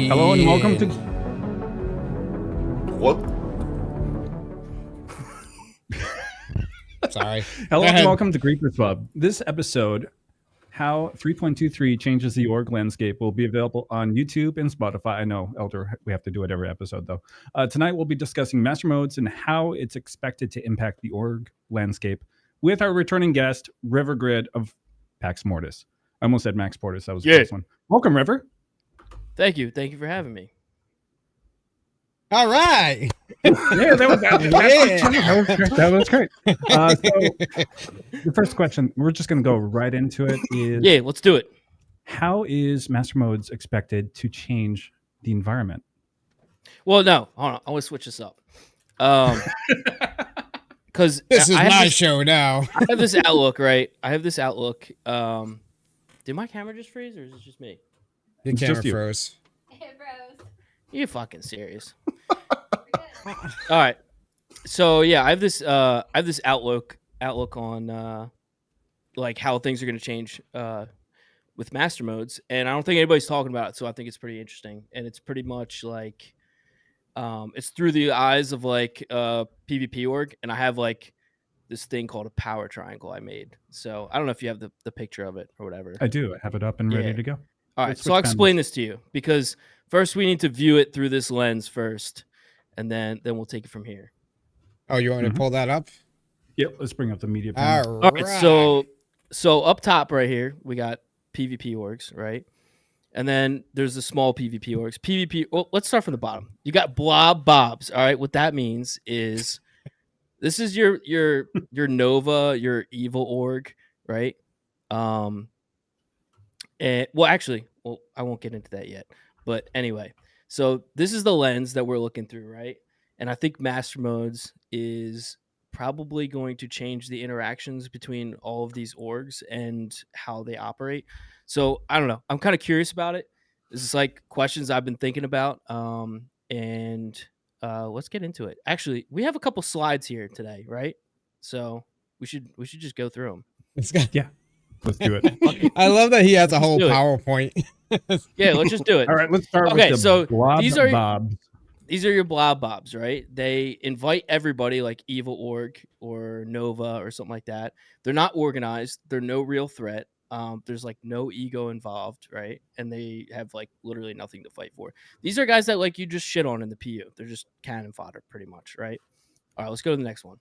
Hello and welcome to... What? Sorry. Hello and welcome to RiverGrit Pub. This episode, how 3.23 changes the org landscape, will be available on YouTube and Spotify. I know, Elder, we have to do it every episode, though. Tonight, we'll be discussing master modes and how it's expected to impact the org landscape with our returning guest, RiverGrit of Pax Mortis. I almost said Max Portis. That was the first one. Welcome, River. Thank you. Thank you for having me. All right. Yeah, that was great. So, the first question, we're just going to go right into it. Yeah, let's do it. How is Master Modes expected to change the environment? Well, no, hold on. I want to switch this up. Because this is my show now. I have this outlook, right? Did my camera just freeze, or is it just me? The camera froze. It froze. You fucking serious? All right. So yeah, I have this outlook on like how things are going to change with master modes, and I don't think anybody's talking about it, so I think it's pretty interesting, and it's pretty much like it's through the eyes of like PvP org, and I have like this thing called a power triangle I made. So I don't know if you have the picture of it or whatever. I do. I have it up and ready to go. All right, so I'll explain this to you, because first we need to view it through this lens first, and then we'll take it from here. Oh, you want me to pull that up? Yep, let's bring up the media panel. All right, so up top right here, we got PvP orgs, right? And then there's the small PvP orgs. Well, let's start from the bottom. You got blob bobs, all right? What that means is this is your Nova, your evil org, right? And I won't get into that yet. But anyway, so this is the lens that we're looking through, right? And I think Master Modes is probably going to change the interactions between all of these orgs and how they operate. So I don't know. I'm kind of curious about it. This is like questions I've been thinking about. And let's get into it. Actually, we have a couple slides here today, right? So we should just go through them. Yeah. Let's do it. I love that he has a whole PowerPoint. Yeah, let's just do it. All right, let's start with the blob bobs. These are your blob bobs, right? They invite everybody, like Evil Org or Nova or something like that. They're not organized. They're no real threat. There's like no ego involved, right? And they have like literally nothing to fight for. These are guys that like you just shit on in the PU. They're just cannon fodder pretty much, right? All right, let's go to the next one.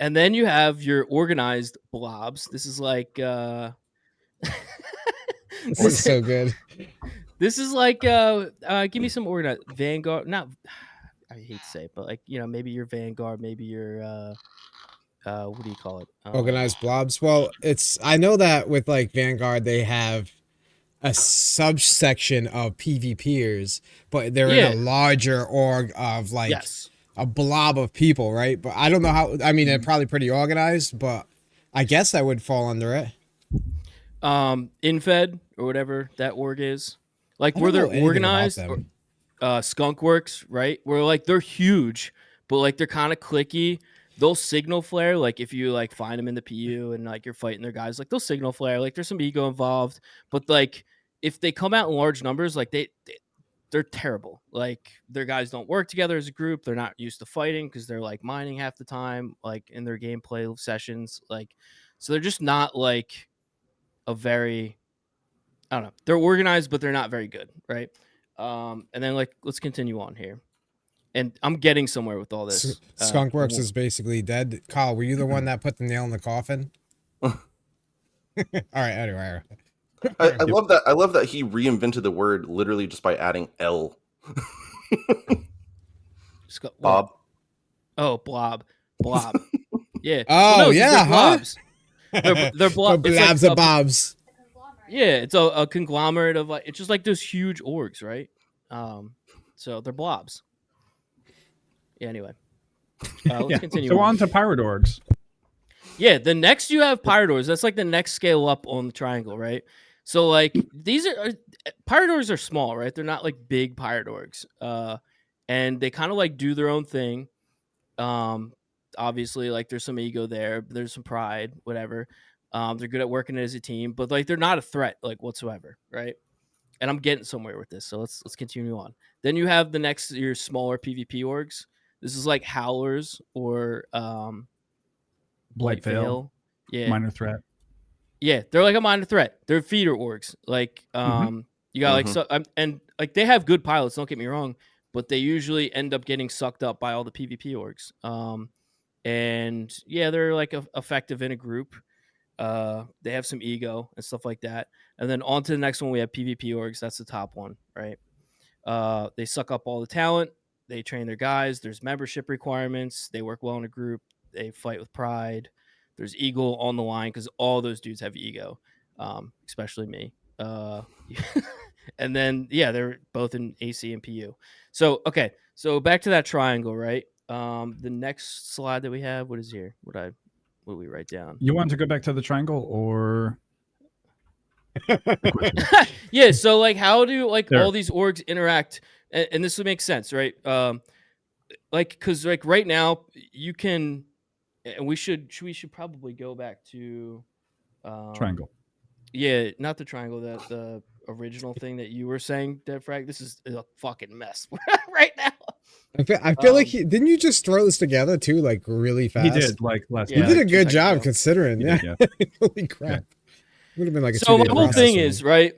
And then you have your organized blobs. This is like this is so good. This is like give me some organized Vanguard. Not I hate to say it, but like, you know, maybe your Vanguard, maybe your what do you call it? Organized blobs. Well, I know that with like Vanguard they have a subsection of PvPers, but they're in a larger org of like a blob of people, right? But I don't know how. I mean, they're probably pretty organized, but I guess that would fall under it. Infed or whatever that org is, like where they're organized. Skunkworks, right? Where like they're huge, but like they're kind of cliquey. They'll signal flare, like if you like find them in the PU and like you're fighting their guys, like they'll signal flare. Like there's some ego involved, but like if they come out in large numbers, like they're terrible. Like their guys don't work together as a group. They're not used to fighting because they're like mining half the time, like in their gameplay sessions. Like, so they're just not like a very, I don't know. They're organized, but they're not very good, right? And then like let's continue on here. And I'm getting somewhere with all this. Skunkworks is basically dead. Kyle, were you the one that put the nail in the coffin? All right. Anyway. I love that. I love that he reinvented the word literally just by adding L. Bob. Oh, blob. Yeah. Oh, no, yeah, they're blobs. They're blobs. Blobs of bobs. Yeah, it's a conglomerate of like, it's just like those huge orgs, right? So they're blobs. Yeah. Anyway, let's continue. So on to pirate orgs. Yeah, the next you have pirate orgs. That's like the next scale up on the triangle, right? So like these are pirate orgs are small, right? They're not like big pirate orgs, and they kind of like do their own thing. Obviously, like there's some ego there, there's some pride, whatever. They're good at working as a team, but like they're not a threat like whatsoever, right? and I'm getting somewhere with this, so let's continue on. Then you have your smaller PvP orgs. This is like Howlers or Blight Veil, yeah, Minor Threat. Yeah, they're like a minor threat. They're feeder orgs. Like you got like so and like they have good pilots, don't get me wrong, but they usually end up getting sucked up by all the PvP orgs. And yeah, they're like effective in a group. They have some ego and stuff like that. And then on to the next one, we have PvP orgs. That's the top one, right? They suck up all the talent. They train their guys. There's membership requirements. They work well in a group. They fight with pride. There's ego on the line because all those dudes have ego, especially me. And then yeah, they're both in AC and PU. So okay, so back to that triangle, right? The next slide that we have, what is here? What do we write down? You want to go back to the triangle or? Yeah, so like how do like all these orgs interact, and this would make sense, right? Like because like right now you can, and we should probably go back to triangle. Yeah, not the triangle, the original thing that you were saying, Dead Frag. This is a fucking mess right now. I feel like didn't you just throw this together too, like really fast? He did, like last. You did a good job considering. Yeah. Holy crap. Yeah. Would have been like a so my whole thing is right.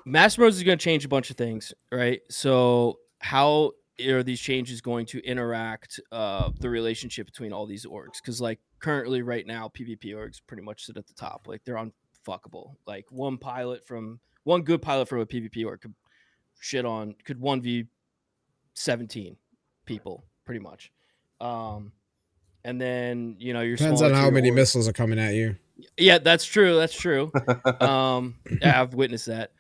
Master Modes is going to change a bunch of things, right? So how are these changes going to interact the relationship between all these orgs? Because like currently, right now, PvP orgs pretty much sit at the top. Like they're unfuckable. Like one good pilot from a PvP org could 1v 17 people pretty much. And then your depends on how many missiles are coming at you. Yeah, that's true. Yeah, I've witnessed that.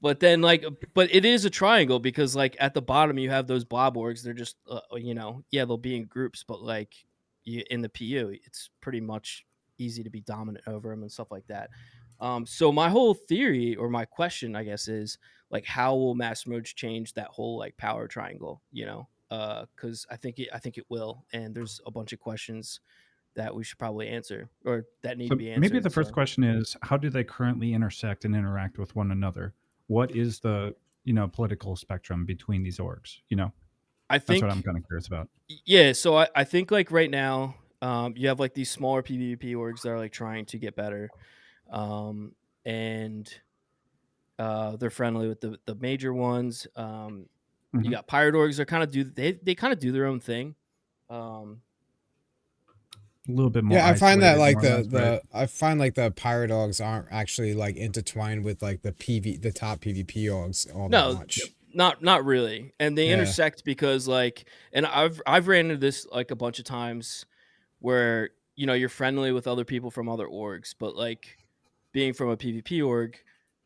But then but it is a triangle because like at the bottom you have those blob orgs. They're just they'll be in groups, but like in the PU, it's pretty much easy to be dominant over them and stuff like that. So my whole theory or my question, I guess, is like how will Master Modes change that whole like power triangle? Because I think it will, and there's a bunch of questions that we should probably answer or that need to be answered. Maybe the first question is, how do they currently intersect and interact with one another? What is the political spectrum between these orgs? I think that's what I'm kind of curious about. Yeah, so I think like right now, you have like these smaller PvP orgs that are like trying to get better, and they're friendly with the major ones. You got pirate orgs that kind of they kind of do their own thing. A little bit more. Yeah, I find that like I find like the pirate orgs aren't actually like intertwined with like the top PvP orgs all that much. Not really. And they intersect because like, and I've ran into this like a bunch of times where you're friendly with other people from other orgs, but like being from a PvP org,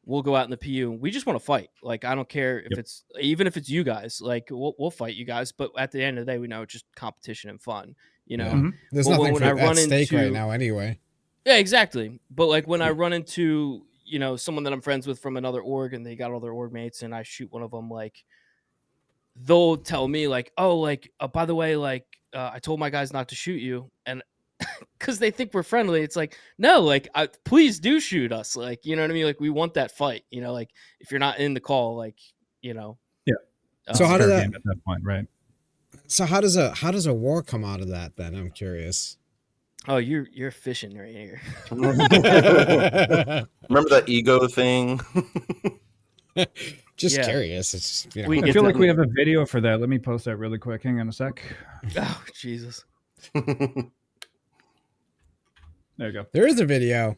we'll go out in the PU and we just want to fight. Like I don't care if it's even if it's you guys, like we'll fight you guys, but at the end of the day we know it's just competition and fun. There's nothing at stake right now anyway. Yeah, exactly. But like when I run into someone that I'm friends with from another org and they got all their org mates and I shoot one of them, like they'll tell me like, oh, like by the way, like I told my guys not to shoot you, and because they think we're friendly, it's like no, like please do shoot us, like you know what I mean, like we want that fight, like if you're not in the call, like yeah. So how did that at that point, right? So how does a war come out of that then? I'm curious. Oh, you're fishing right here. Remember that ego thing? Just curious. It's just, I feel like we have a video for that. Let me post that really quick. Hang on a sec. Oh, Jesus. There you go. There is a video.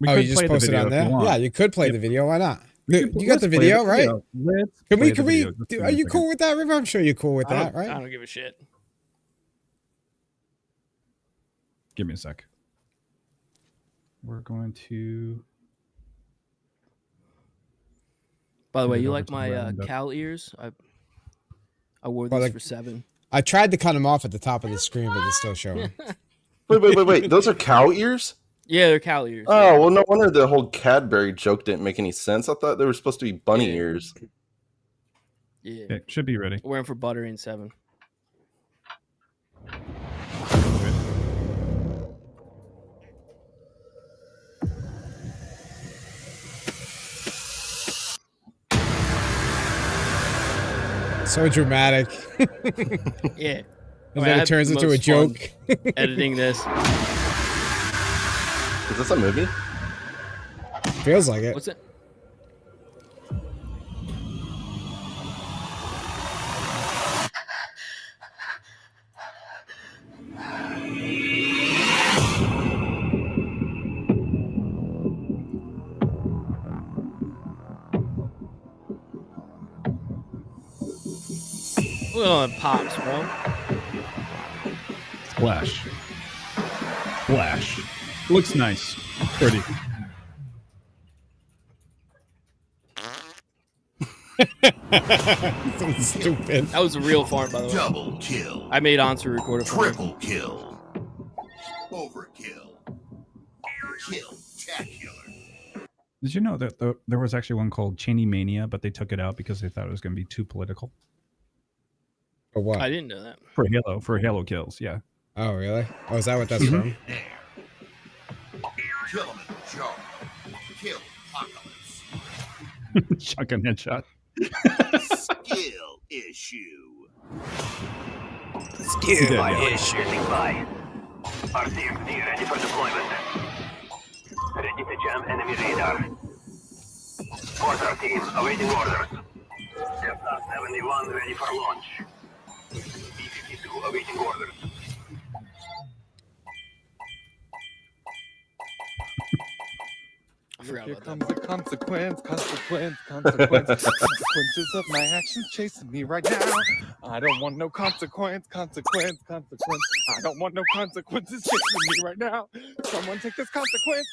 You just posted it on there? Yeah, you could play the video. Why not? You got the video, right? Can we? Are you cool with that, River? I'm sure you're cool with that, right? I don't give a shit. Give me a sec. We're going to. By the way, you like my cow ears? I wore these for 7. I tried to cut them off at the top of the screen, but it's still showing. Wait. Those are cow ears? Yeah, they're cow ears. Oh, well, no wonder the whole Cadbury joke didn't make any sense. I thought they were supposed to be bunny ears. Yeah. It should be ready. Wearing for Buttery and 7. So dramatic. Yeah. And then it turns into a joke. Editing this. Is this a movie? Feels like it. What's it? Look at pops, bro. Splash. Splash. Looks nice. Pretty. So stupid. That was a real fart, by the way. Double kill. I made Answer record it for me. Triple kill. Overkill. Kill-tacular. Did you know that there was actually one called Cheney Mania, but they took it out because they thought it was going to be too political? For what? I didn't know that. For Halo kills, yeah. Oh, really? Oh, is that what that's from? Kill him in the jar. Kill apocalypse. Shotgun headshot. Skill issue. Skill issue. RCXD ready for deployment. Ready to jam enemy radar. Order team awaiting orders. Delta 71 ready for launch. B-52 awaiting orders. I forgot Here about comes that. the consequences of my actions chasing me right now. I don't want no consequence. I don't want no consequences chasing me right now. Someone take this consequence.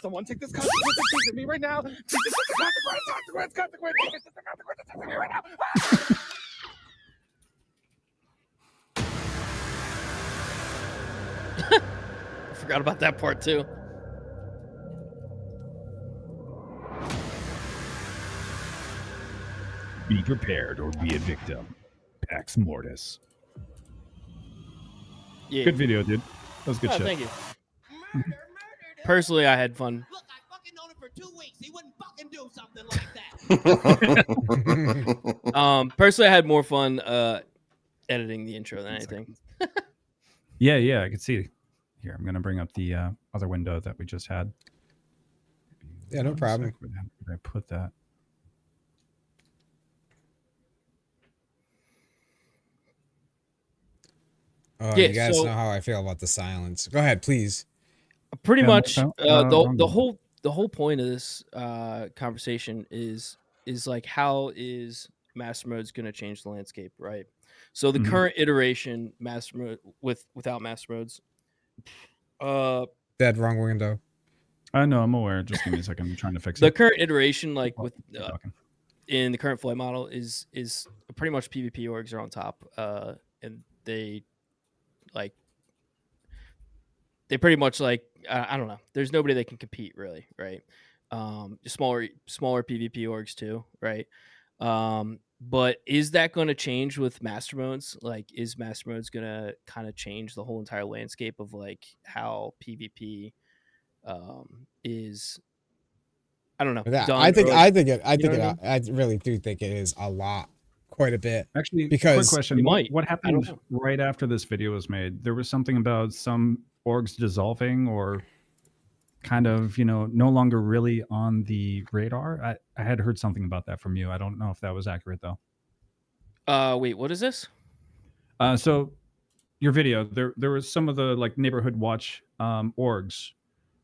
Someone take this consequence chasing me right now. Take this consequence. Take this consequence chasing me right now. I forgot about that part too. Be prepared or be a victim. Pax Mortis. Yeah. Good video, dude. That was good shit. Thank you. Personally, I had fun. Look, I fucking known him for 2 weeks. He wouldn't fucking do something like that. Personally, I had more fun editing the intro than anything. Yeah, I can see. Here, I'm gonna bring up the other window that we just had. Yeah, no problem. Where did I put that? Oh, Yeah, you guys so- know how I feel about the silence. Go ahead, please. Pretty Yeah, much, wrong the one. whole point of this conversation is like, how is master mode's going to change the landscape, right? So the Mhm. current iteration master mode without master modes, Dead wrong window. I know, I'm aware. Just give me a second. I'm trying to fix the it. current iteration, like with Keep talking. in the current flight model, is pretty much PvP orgs are on top, and they pretty much like I don't know. There's nobody that can compete really, right? Smaller PvP orgs too, right? But is that going to change with master modes? Like, is master modes going to kind of change the whole entire landscape of like how PvP is? I don't know. I really do think it is quite a bit. Actually, because quick question. it might. What I happened don't right after this video was made? There was something about some orgs dissolving or kind of, no longer really on the radar. I had heard something about that from you. I don't know if that was accurate though. Wait, what is this? So your video, there was some of the like neighborhood watch orgs.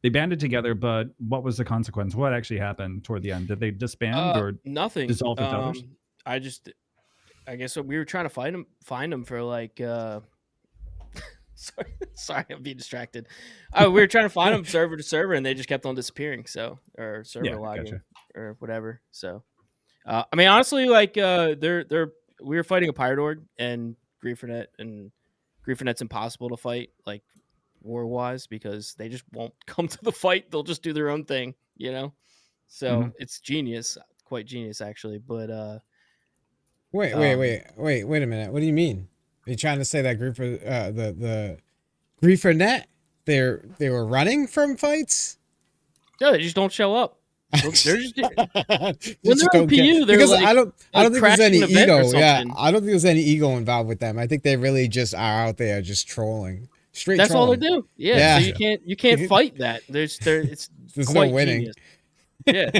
They banded together, but what was the consequence? What actually happened toward the end? Did they disband or Nothing? dissolve into others? I guess we were trying to find them for like sorry, I'm being distracted. We were trying to find them server to server, and they just kept on disappearing. So, or server logging gotcha. or whatever. So, I mean, honestly, like we were fighting a pirate org, and Griefernet's impossible to fight like war wise because they just won't come to the fight. They'll just do their own thing, So it's genius, quite genius actually. But Wait a minute. What do you mean? Are you trying to say that the Griefernet, they were running from fights? no, they just don't show up. They're just, when Just they're on PU, they're because like, I don't think there's any ego. Yeah, something. I don't think there's any ego involved with them. I think they really just are out there just trolling. Straight That's all trolling. they do. Yeah. So you can't fight that. It's There's quite no winning. genius.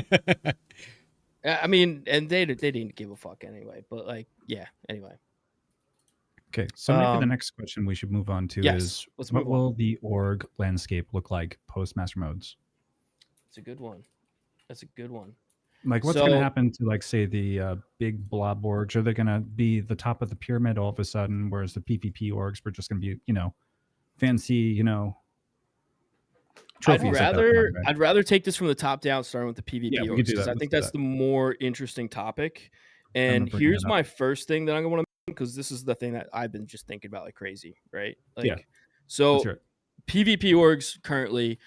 Yeah. I mean, and they didn't give a fuck anyway. But like, yeah. Anyway. Okay, so maybe the next question we should move on to is what will the org landscape look like post Master Modes? It's a good one. That's a good one. Like, what's going to happen to, like, say, the big blob orgs? Are they going to be the top of the pyramid all of a sudden, whereas the PvP orgs were just going to be, fancy, trophies? I'd rather take this from the top down, starting with the PvP orgs, because I think that's the more interesting topic. And here's my first thing that I'm going to, because this is the thing that I've been just thinking about like crazy, right? Like, so PvP orgs currently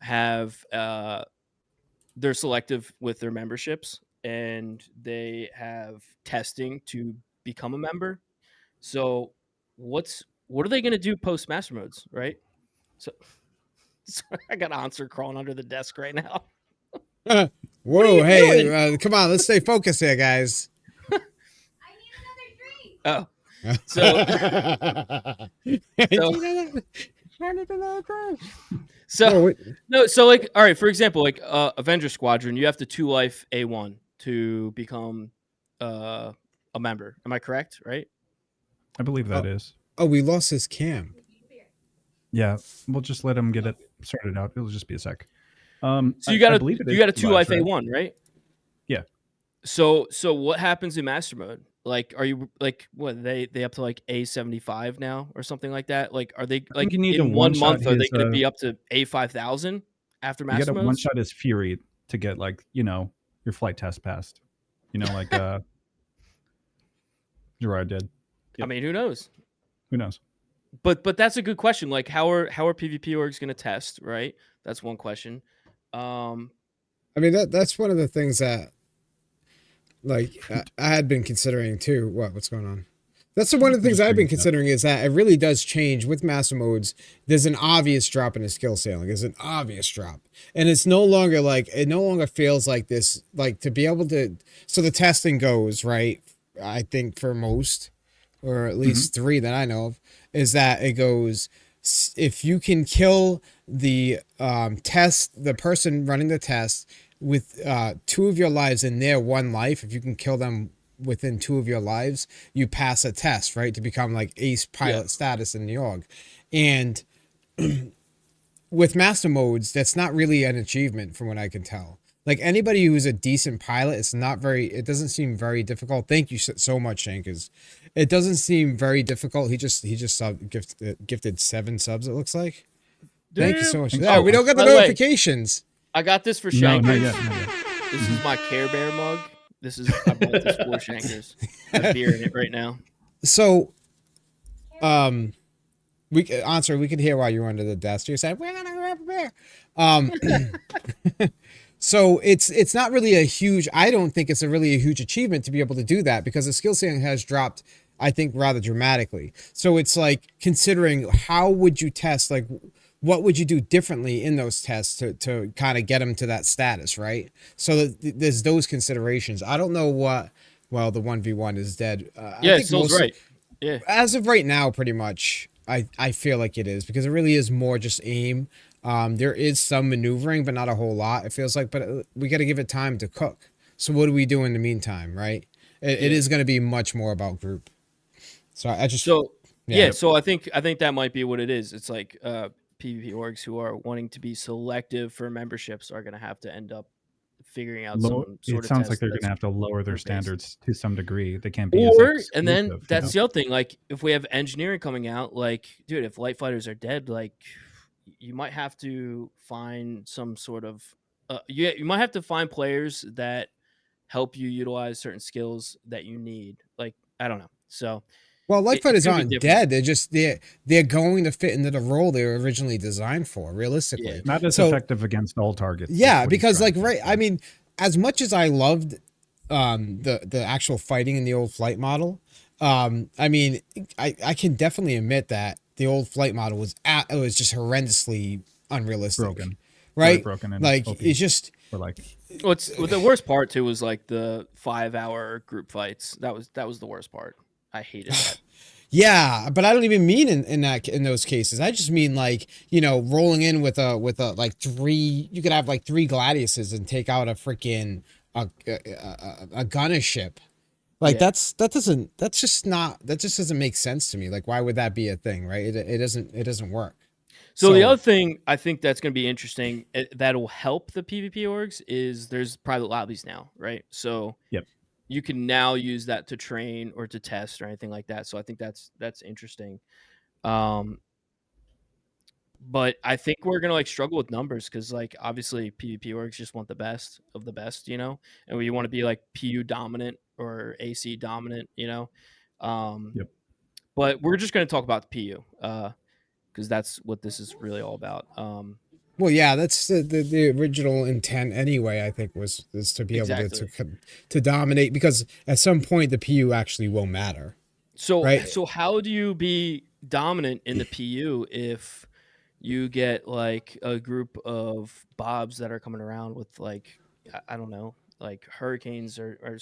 have they're selective with their memberships, and they have testing to become a member. So what are they going to do post Master Modes, right? So I got Answer crawling under the desk right now. Whoa, hey, come on, let's stay focused here, guys. I need another drink. So like, all right, for example, like Avenger Squadron, you have to 2-life A1 to become a member. Am I correct? Right? I believe that is. Oh, we lost his cam. Yeah, we'll just let him get it sorted out. It'll just be a sec. So you got a 2-life A1, right? Yeah. So what happens in Master Mode? Like, are you like what they up to like A75 now or something like that? Like, are they like in 1 month? Are they going to be up to A5000 after Master Mode? You got to one shot his Fury to get like your flight test passed. Like Gerard did. Yep. I mean, who knows? Who knows? But that's a good question. Like, how are PvP orgs going to test? Right. That's one question. I mean that's one of the things that. Like I had been considering too. What's going on? That's one of the things I've been considering is that it really does change with Master Modes. There's an obvious drop in the skill ceiling. There's an obvious drop, and it's no longer like it no longer feels like this. Like to be able to. So the testing goes right. I think for most, or at least 3 that I know of, is that it goes if you can kill the the person running the test with 2 of your lives in their 1 life, if you can kill them within 2 of your lives, you pass a test, right, to become like ace pilot status in the org. And with Master Modes, that's not really an achievement from what I can tell. Like anybody who's a decent pilot, it doesn't seem very difficult. Thank you so much, Shankers. It doesn't seem very difficult. He just gifted 7 subs, it looks like. Thank you so much. Oh, we don't get the notifications. I got this for Shankers. No, not yet. This is my Care Bear mug. I bought this for Shankers. I have beer in it right now. So, we could hear while you were under the desk. You said, "We're gonna grab a beer." So it's not really a huge. I don't think it's really a huge achievement to be able to do that because the skill ceiling has dropped, I think, rather dramatically. So it's like considering how would you test like. What would you do differently in those tests to kind of get them to that status, right? So there's those considerations. I don't know what. Well, the 1v1 is dead. Yeah, it sounds right. Yeah. As of right now, pretty much, I feel like it is because it really is more just aim. There is some maneuvering, but not a whole lot. It feels like, but we got to give it time to cook. So what do we do in the meantime, right? It is going to be much more about group. So I just So I think that might be what it is. It's like PvP orgs who are wanting to be selective for memberships are going to have to end up figuring out some sort of. It sounds like they're going to have to lower their standards to some degree. They can't be. And then that's the other thing. Like if we have engineering coming out, like dude, if light fighters are dead, like you might have to find some sort of. You might have to find players that help you utilize certain skills that you need. Like I don't know. So. Well, light fighters aren't dead. They're going to fit into the role they were originally designed for, realistically. Not as effective against all targets. Yeah, because I mean, as much as I loved the actual fighting in the old flight model, I mean, I can definitely admit that the old flight model was just horrendously unrealistic. Broken. Right? Broken like it's just Or like, What's the worst part too was like the 5-hour group fights. That was the worst part. I hated that. Yeah, but I don't even mean in those cases. I just mean like, rolling in with a like three. You could have like 3 gladiuses and take out a freaking a gunner ship. Like that just doesn't make sense to me. Like, why would that be a thing, right? It doesn't work. So the other thing I think that's going to be interesting that'll help the PvP orgs is there's private lobbies now, right? So yep. You can now use that to train or to test or anything like that. So I think that's interesting. But I think we're gonna like struggle with numbers because like obviously PvP orgs just want the best of the best, and we want to be like PU dominant or AC dominant, Yep. But we're just gonna talk about the PU because that's what this is really all about. Well, yeah, that's the original intent anyway. I think is to be exactly. able to dominate, because at some point the PU actually will matter. So right? So how do you be dominant in the PU if you get like a group of Bobs that are coming around with like, I don't know, like hurricanes or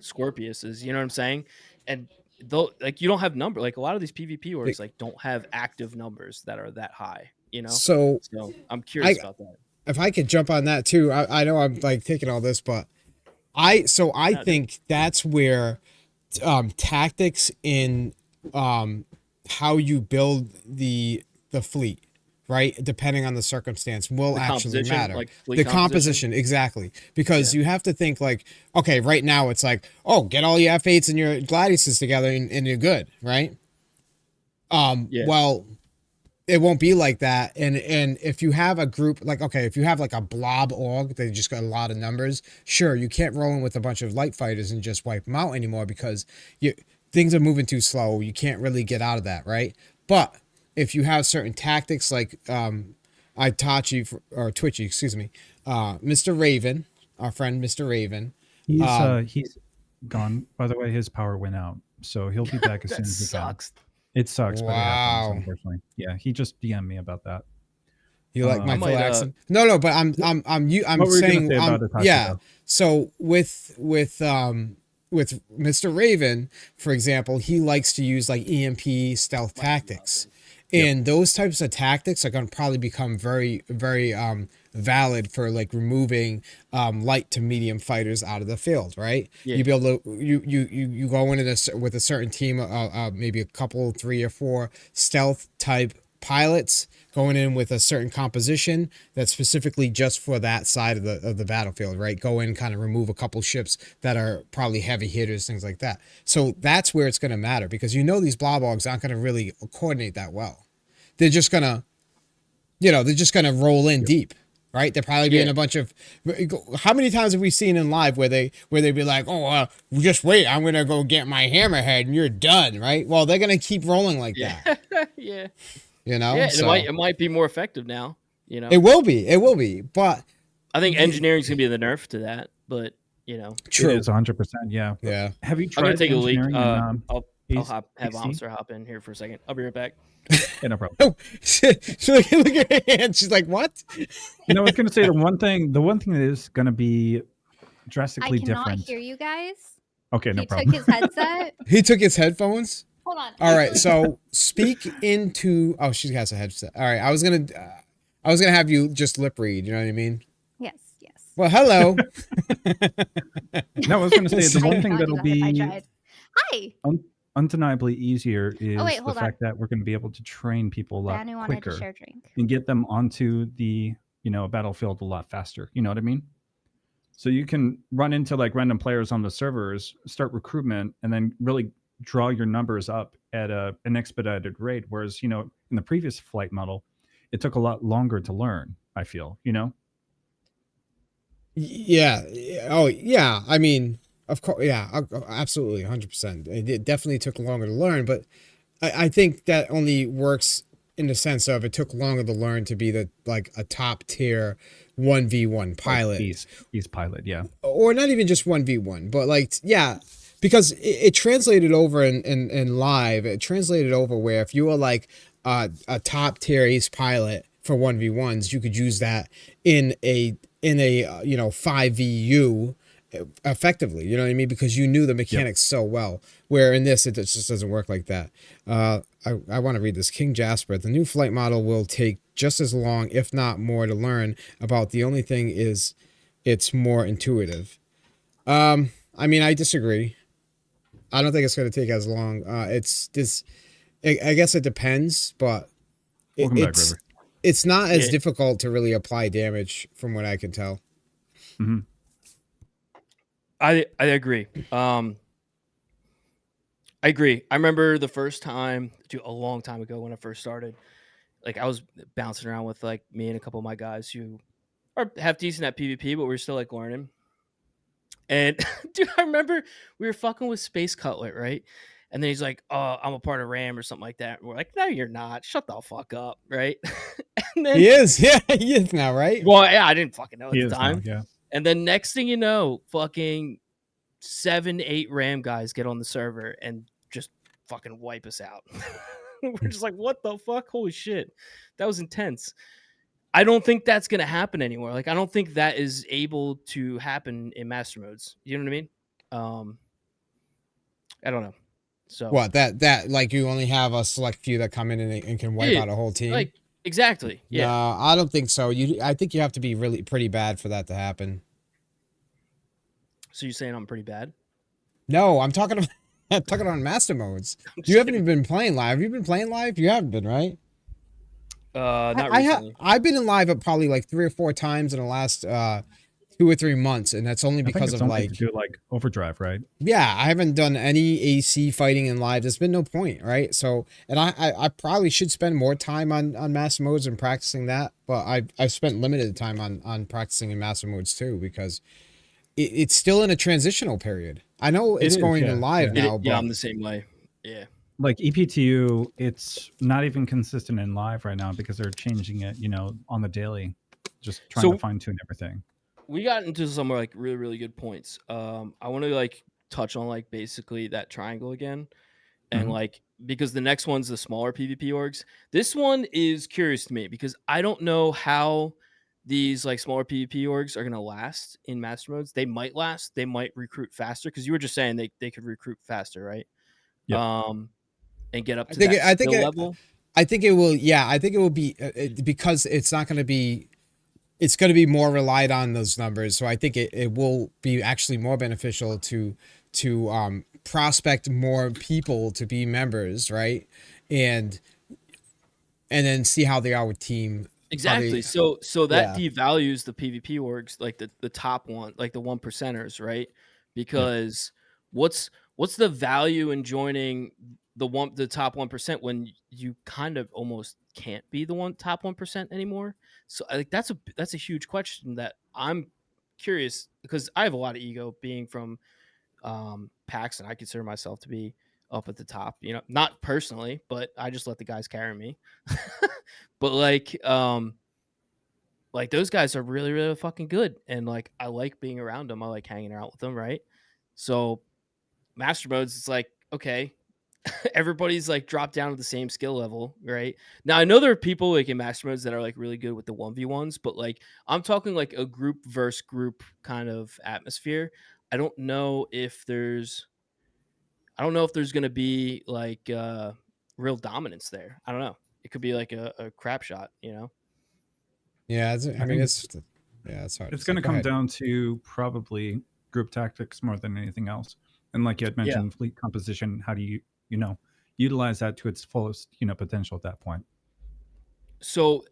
Scorpiuses, you know what I'm saying? And though, like, you don't have number, like a lot of these PvP orgs like don't have active numbers that are that high, So I'm curious about that. If I could jump on that too, I know I'm like taking all this, but I think that's where tactics in how you build the fleet, right, depending on the circumstance, will actually matter. Like the composition, exactly, because you have to think like, okay, right now it's like, oh, get all your F8s and your gladiuses together and you're good, right? Well, it won't be like that. And if you have a group, like, okay, if you have like a blob org, they just got a lot of numbers, sure, you can't roll in with a bunch of light fighters and just wipe them out anymore because things are moving too slow. You can't really get out of that, right? But if you have certain tactics like Twitchy, excuse me, Mr. Raven, our friend Mr. Raven. He's gone. By the way, his power went out, so he'll be back as soon as he sucks. can. It sucks, but it happens, unfortunately. Yeah, he just DM'd me about that. You like my full accent? No, but I'm saying yeah. So with Mr. Raven, for example, he likes to use like EMP stealth tactics. And those types of tactics are going to probably become very, very valid for like removing light to medium fighters out of the field, right? Yeah. You be able to you go in with a certain team, maybe a couple, 3 or 4 stealth type pilots going in with a certain composition that's specifically just for that side of the battlefield, right? Go in, kind of remove a couple ships that are probably heavy hitters, things like that. So that's where it's going to matter, because these blob orgs aren't going to really coordinate that well. They're just going to roll in deep, right? They're probably being a bunch of, how many times have we seen in live where they'd be like, oh, just wait, I'm going to go get my hammerhead and you're done, right? Well, they're going to keep rolling like that. Yeah. So, it might be more effective now. It will be. But I think engineering's gonna be the nerf to that. But true, it's 100%. Yeah. Have you tried? I'm gonna take a leak. I'll have Amster hop in here for a second. I'll be right back. Yeah, no problem. Oh, look at her hand. She's like, what? I was gonna say the one thing that is gonna be drastically different. I cannot hear you guys. Okay, no problem. He took his headset. He took his headphones. Hold on. All right, so speak into. Oh, she has a headset. All right, I was gonna have you just lip read. You know what I mean? Yes. Well, hello. No, I was gonna say the one thing that'll be hi. Undeniably easier is the fact on. that we're going to be able to train people a lot quicker share drink. and get them onto the battlefield a lot faster. You know what I mean? So you can run into like random players on the servers, start recruitment, and then really draw your numbers up at an expedited rate. Whereas, in the previous flight model, it took a lot longer to learn, I feel, Yeah. Oh, yeah. I mean, of course. Yeah, absolutely. 100%. It definitely took longer to learn, but I think that only works in the sense of it took longer to learn to be a top tier 1v1 pilot. Like ease pilot. Yeah. Or not even just 1v1, but because it translated over in live. It translated over where if you were like a top tier ace pilot for 1v1s, you could use that in a in a 5VU effectively, you know what I mean, because you knew the mechanics so well, where in this it just doesn't work like that. I want to read this. King Jasper: the new flight model will take just as long, if not more, to learn about. The only thing is it's more intuitive. I mean, I disagree. I don't think it's going to take as long. It's this. I guess it depends, but it's not as difficult to really apply damage, from what I can tell. Mm-hmm. I agree. I agree. I remember the first time, a long time ago when I first started, like I was bouncing around with like me and a couple of my guys who are half decent at PvP, but we're still like learning. And dude, I remember we were fucking with Space Cutlet, right? And then he's like, "Oh, I'm a part of RAM or something like that." And we're like, "No, you're not. Shut the fuck up," right? And then, he is, yeah, he is now, right? Well, yeah, I didn't fucking know at He the is time. now, yeah. And then next thing you know, fucking 7-8 RAM guys get on the server and just fucking wipe us out. We're just like, what the fuck? Holy shit. That was intense. I don't think that's going to happen anymore. Like, I don't think that is able to happen in master modes. You know what I mean? I don't know. So what, that like you only have a select few that come in and can wipe out a whole team? Like, exactly. Yeah. No, I don't think so. I think you have to be really pretty bad for that to happen. So you're saying I'm pretty bad? No, I'm talking about master modes. You haven't even been playing live. Have you been playing live? You haven't been, right? Not recently. I've been in live probably like 3 or 4 times in the last 2 or 3 months, and that's only because of like to do like overdrive, right? Yeah, I haven't done any AC fighting in live. There's been no point, right? So, and I probably should spend more time on master modes and practicing that, but I've spent limited time on practicing in master modes too, because it's still in a transitional period. I know it's going to live now, but yeah, I'm the same way. Yeah. Like EPTU, it's not even consistent in live right now because they're changing it, on the daily, just trying to fine tune everything. We got into some like really, really good points. I want to like touch on like basically that triangle again. And like, because the next one's the smaller PvP orgs. This one is curious to me because I don't know how these like smaller PvP orgs are going to last in master modes. They might last. They might recruit faster, because you were just saying they could recruit faster, right? Yeah. And get up to that skill level. I think it will. Yeah, I think it will be because it's not going to be. It's going to be more relied on those numbers. So I think it will be actually more beneficial to prospect more people to be members, right? And then see how they are with team. Exactly. So that devalues the PvP orgs, like the top one, like the 1%ers, right? Because what's the value in joining the top 1% when you kind of almost can't be the top 1% anymore? So I think that's a huge question that I'm curious, because I have a lot of ego being from PAX, and I consider myself to be up at the top, not personally, but I just let the guys carry me. But like those guys are really, really fucking good, and like I like being around them. I like hanging out with them, right? So master modes, it's like, okay, everybody's like dropped down to the same skill level, right? Now I know there are people like in master modes that are like really good with the 1v1s, but like I'm talking like a group versus group kind of atmosphere. I don't know if there's going to be like real dominance there. I don't know. It could be like a crap shot, Yeah, it's hard. It's going to come down to probably group tactics more than anything else. And like you had mentioned, fleet composition, how do you, utilize that to its fullest, potential at that point? So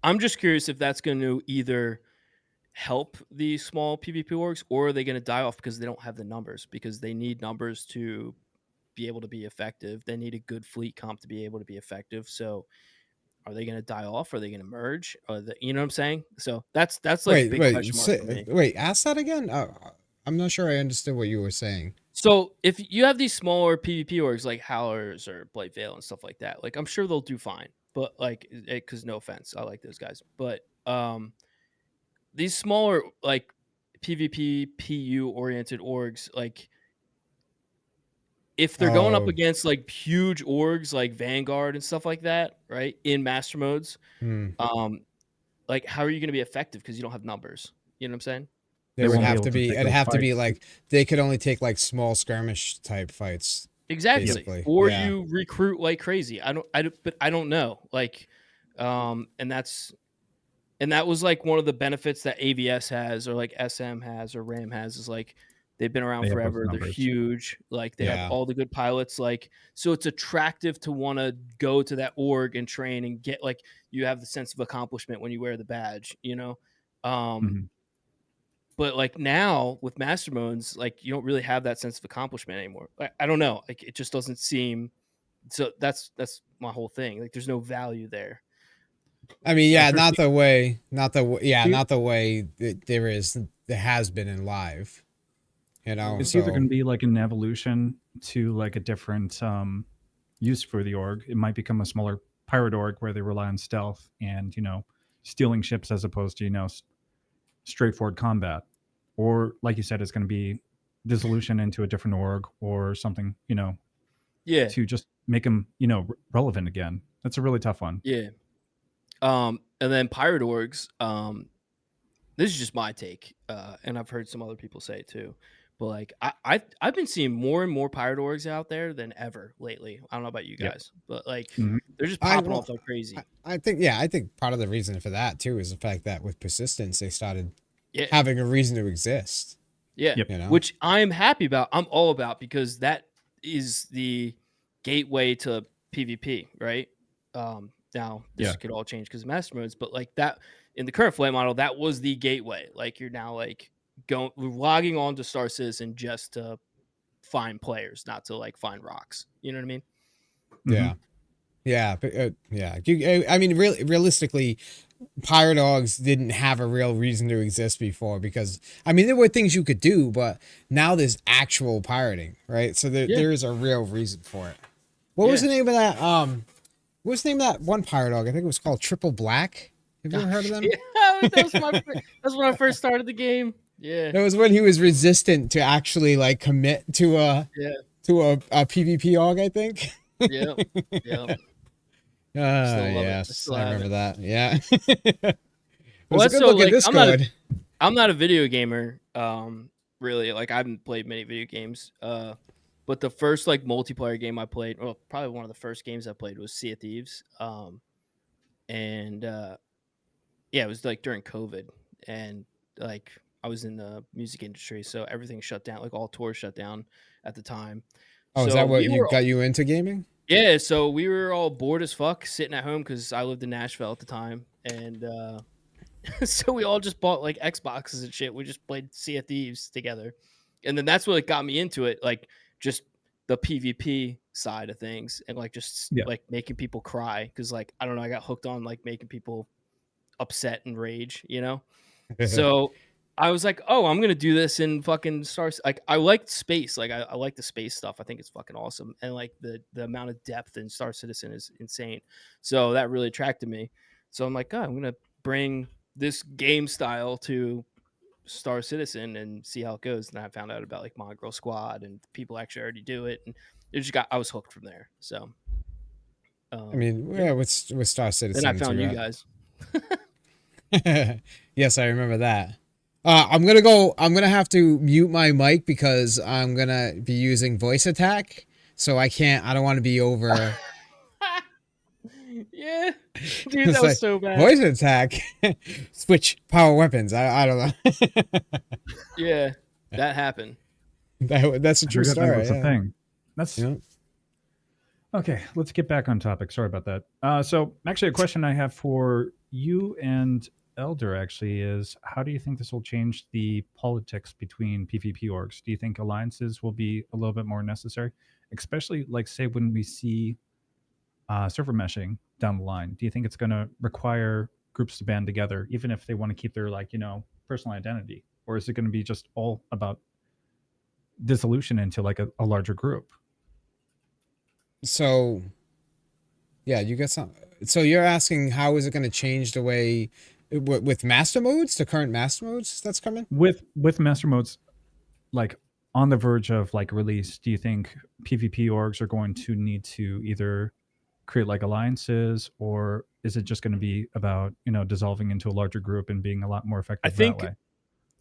I'm just curious if that's going to either help the small PvP orgs, or are they going to die off because they don't have the numbers, because they need numbers to be able to be effective. They need a good fleet comp to be able to be effective. So are they going to die off? Are they going to merge? You know what I'm saying? So that's like a big question mark for me. Wait, ask that again. I'm not sure I understood what you were saying. So if you have these smaller PvP orgs like Howlers or Blight Veil and stuff like that, like I'm sure they'll do fine. But like, because no offense, I like those guys. But these smaller like PvP PU oriented orgs, like if they're going up against like huge orgs like Vanguard and stuff like that, right, in master modes, like how are you going to be effective because you don't have numbers? You know what I'm saying? They would have to be. It'd have to be like they could only take like small skirmish type fights. Exactly. Basically. Or you recruit like crazy. But I don't know. Like, and that was like one of the benefits that AVS has, or like SM has, or RAM has, is like they've been around forever. They're huge. Like they have all the good pilots. Like, so it's attractive to want to go to that org and train and get, like, you have the sense of accomplishment when you wear the badge, you know? But like now with master modes, like you don't really have that sense of accomplishment anymore. I don't know. Like it just doesn't seem. So that's my whole thing. Like there's no value there. I mean, yeah, not the way there has been in live. You know, it's either going to be like an evolution to like a different use for the org. It might become a smaller pirate org where they rely on stealth and, you know, stealing ships as opposed to, you know, straightforward combat. Or like you said, it's going to be dissolution into a different org or something, you know, to just make them, you know, relevant again. That's a really tough one. Yeah. And then pirate orgs, this is just my take, and I've heard some other people say it too. But like I've been seeing more and more pirate orgs out there than ever lately. I don't know about you guys, but like they're just popping off like crazy. I think part of the reason for that too is the fact that with persistence they started having a reason to exist. Yeah, you know? Which I'm happy about. I'm all about, because that is the gateway to PvP, right? Now this could all change because of master modes, but like that in the current flight model, that was the gateway. Like you're now like logging on to Star Citizen just to find players, not to like find rocks. You know what I mean? Yeah, yeah. I mean, realistically, pirate dogs didn't have a real reason to exist before, because I mean there were things you could do, but now there's actual pirating, right? So there is a real reason for it. What was the name of that? What was the name of that one pirate dog? I think it was called Triple Black. Have you ever heard of them? Yeah, that's when I first started the game. Yeah, it was when he was resistant to actually like commit to a PvP org, I think. Yeah. Yes, I remember that. Yeah. Well, so like, I'm not a video gamer. Really, like I haven't played many video games. But the first like multiplayer game I played, well, probably one of the first games I played was Sea of Thieves. It was like during COVID, and like I was in the music industry, so everything shut down. Like all tours shut down at the time. Oh, so is that what got you into gaming? Yeah, so we were all bored as fuck sitting at home because I lived in Nashville at the time, and so we all just bought like Xboxes and shit. We just played Sea of Thieves together, and then that's what got me into it. Like just the PvP side of things, and like just like making people cry, because like I don't know, I got hooked on like making people upset and rage, you know. So I was like, oh, I'm gonna do this in fucking Stars. Like I liked space, like I like the space stuff. I think it's fucking awesome, and like the amount of depth in Star Citizen is insane. So that really attracted me. So I'm like, oh, I'm gonna bring this game style to Star Citizen and see how it goes. And I found out about like Mongrel Squad, and people actually already do it, and I was hooked from there. So I mean, with Star Citizen, then I found you guys. Yes, I remember that. I'm gonna have to mute my mic because I'm gonna be using voice attack, so I don't want to be over. Yeah, dude, that was so bad. Voice attack. Switch power weapons. I don't know. Yeah, that happened. That's a true story. That's a thing. That's okay. Let's get back on topic. Sorry about that. So actually, a question I have for you and Elder actually is, how do you think this will change the politics between PvP orgs? Do you think alliances will be a little bit more necessary, especially like say when we see server meshing down the line? Do you think it's going to require groups to band together, even if they want to keep their like, you know, personal identity, or is it going to be just all about dissolution into like a larger group? So yeah, you got some. So you're asking how is it going to change the way with master modes, the current master modes that's coming? With master modes like on the verge of like release, do you think PvP orgs are going to need to either create like alliances, or is it just going to be about, you know, dissolving into a larger group and being a lot more effective that way?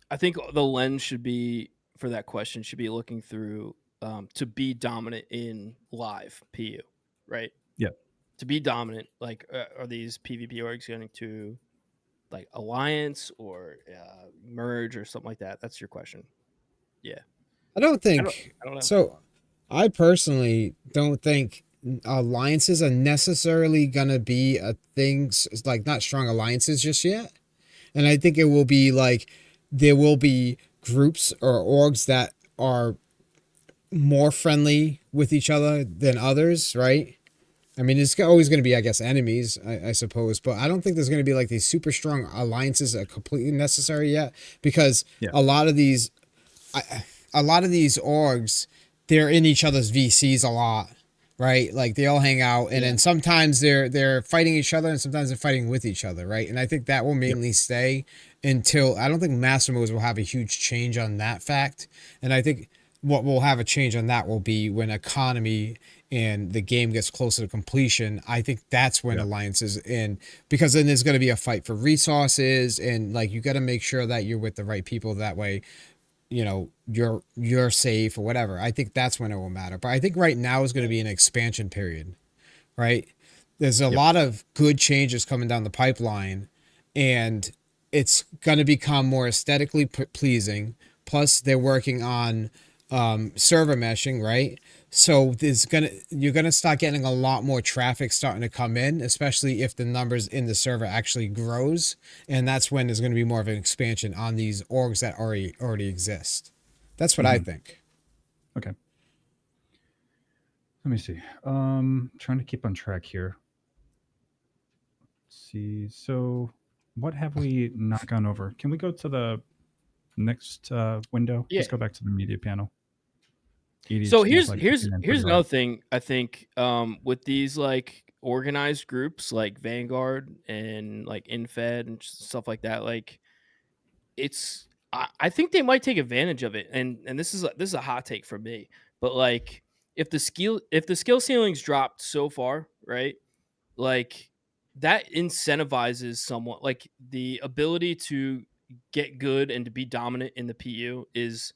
I think the lens should be for that question should be looking through to be dominant in live PU, right? Yeah. To be dominant, like are these PvP orgs going to like alliance or merge or something like that? That's your question. Yeah. I don't I think don't know. so. I personally don't think alliances are necessarily gonna be a thing, like not strong alliances just yet. And I think it will be like there will be groups or orgs that are more friendly with each other than others, right? I mean, it's always going to be, I guess, enemies, I suppose, but I don't think there's going to be like these super strong alliances that are completely necessary yet, because Yeah. a lot of these orgs, they're in each other's VCs a lot, right? Like they all hang out, and then sometimes they're fighting each other, and sometimes they're fighting with each other, right? And I think that will mainly stay until I don't think Master Modes will have a huge change on that fact, and I think what will have a change on that will be when economy and the game gets closer to completion. I think that's when alliances in, because then there's going to be a fight for resources, and like you got to make sure that you're with the right people, that way you know you're safe or whatever. I think that's when it will matter, but I think right now is going to be an expansion period, right? There's a lot of good changes coming down the pipeline, and it's going to become more aesthetically pleasing. Plus they're working on server meshing, right? So you're gonna start getting a lot more traffic starting to come in, especially if the numbers in the server actually grows, and that's when there's gonna be more of an expansion on these orgs that already exist. That's what I think. Okay. Let me see. Trying to keep on track here. Let's see. So, what have we not gone over? Can we go to the next window? Yeah. Let's go back to the media panel. So here's another thing I think with these like organized groups like Vanguard and like Infed and stuff like that, like I think they might take advantage of it, and this is a hot take for me, but like if the skill ceilings dropped so far, right? Like that incentivizes someone, like the ability to get good and to be dominant in the PU is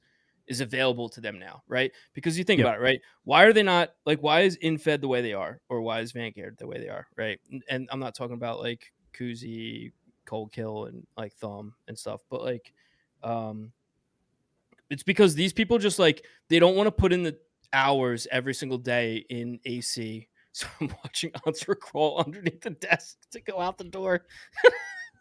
available to them now, right? Because you think about it, right? Why are they not like why is Infed the way they are, or why is Vanguard the way they are, right? And I'm not talking about like Kuzi, Cold Kill, and like Thumb and stuff, but like um it's because these people just like they don't want to put in the hours every single day in AC. So I'm watching Answer crawl underneath the desk to go out the door.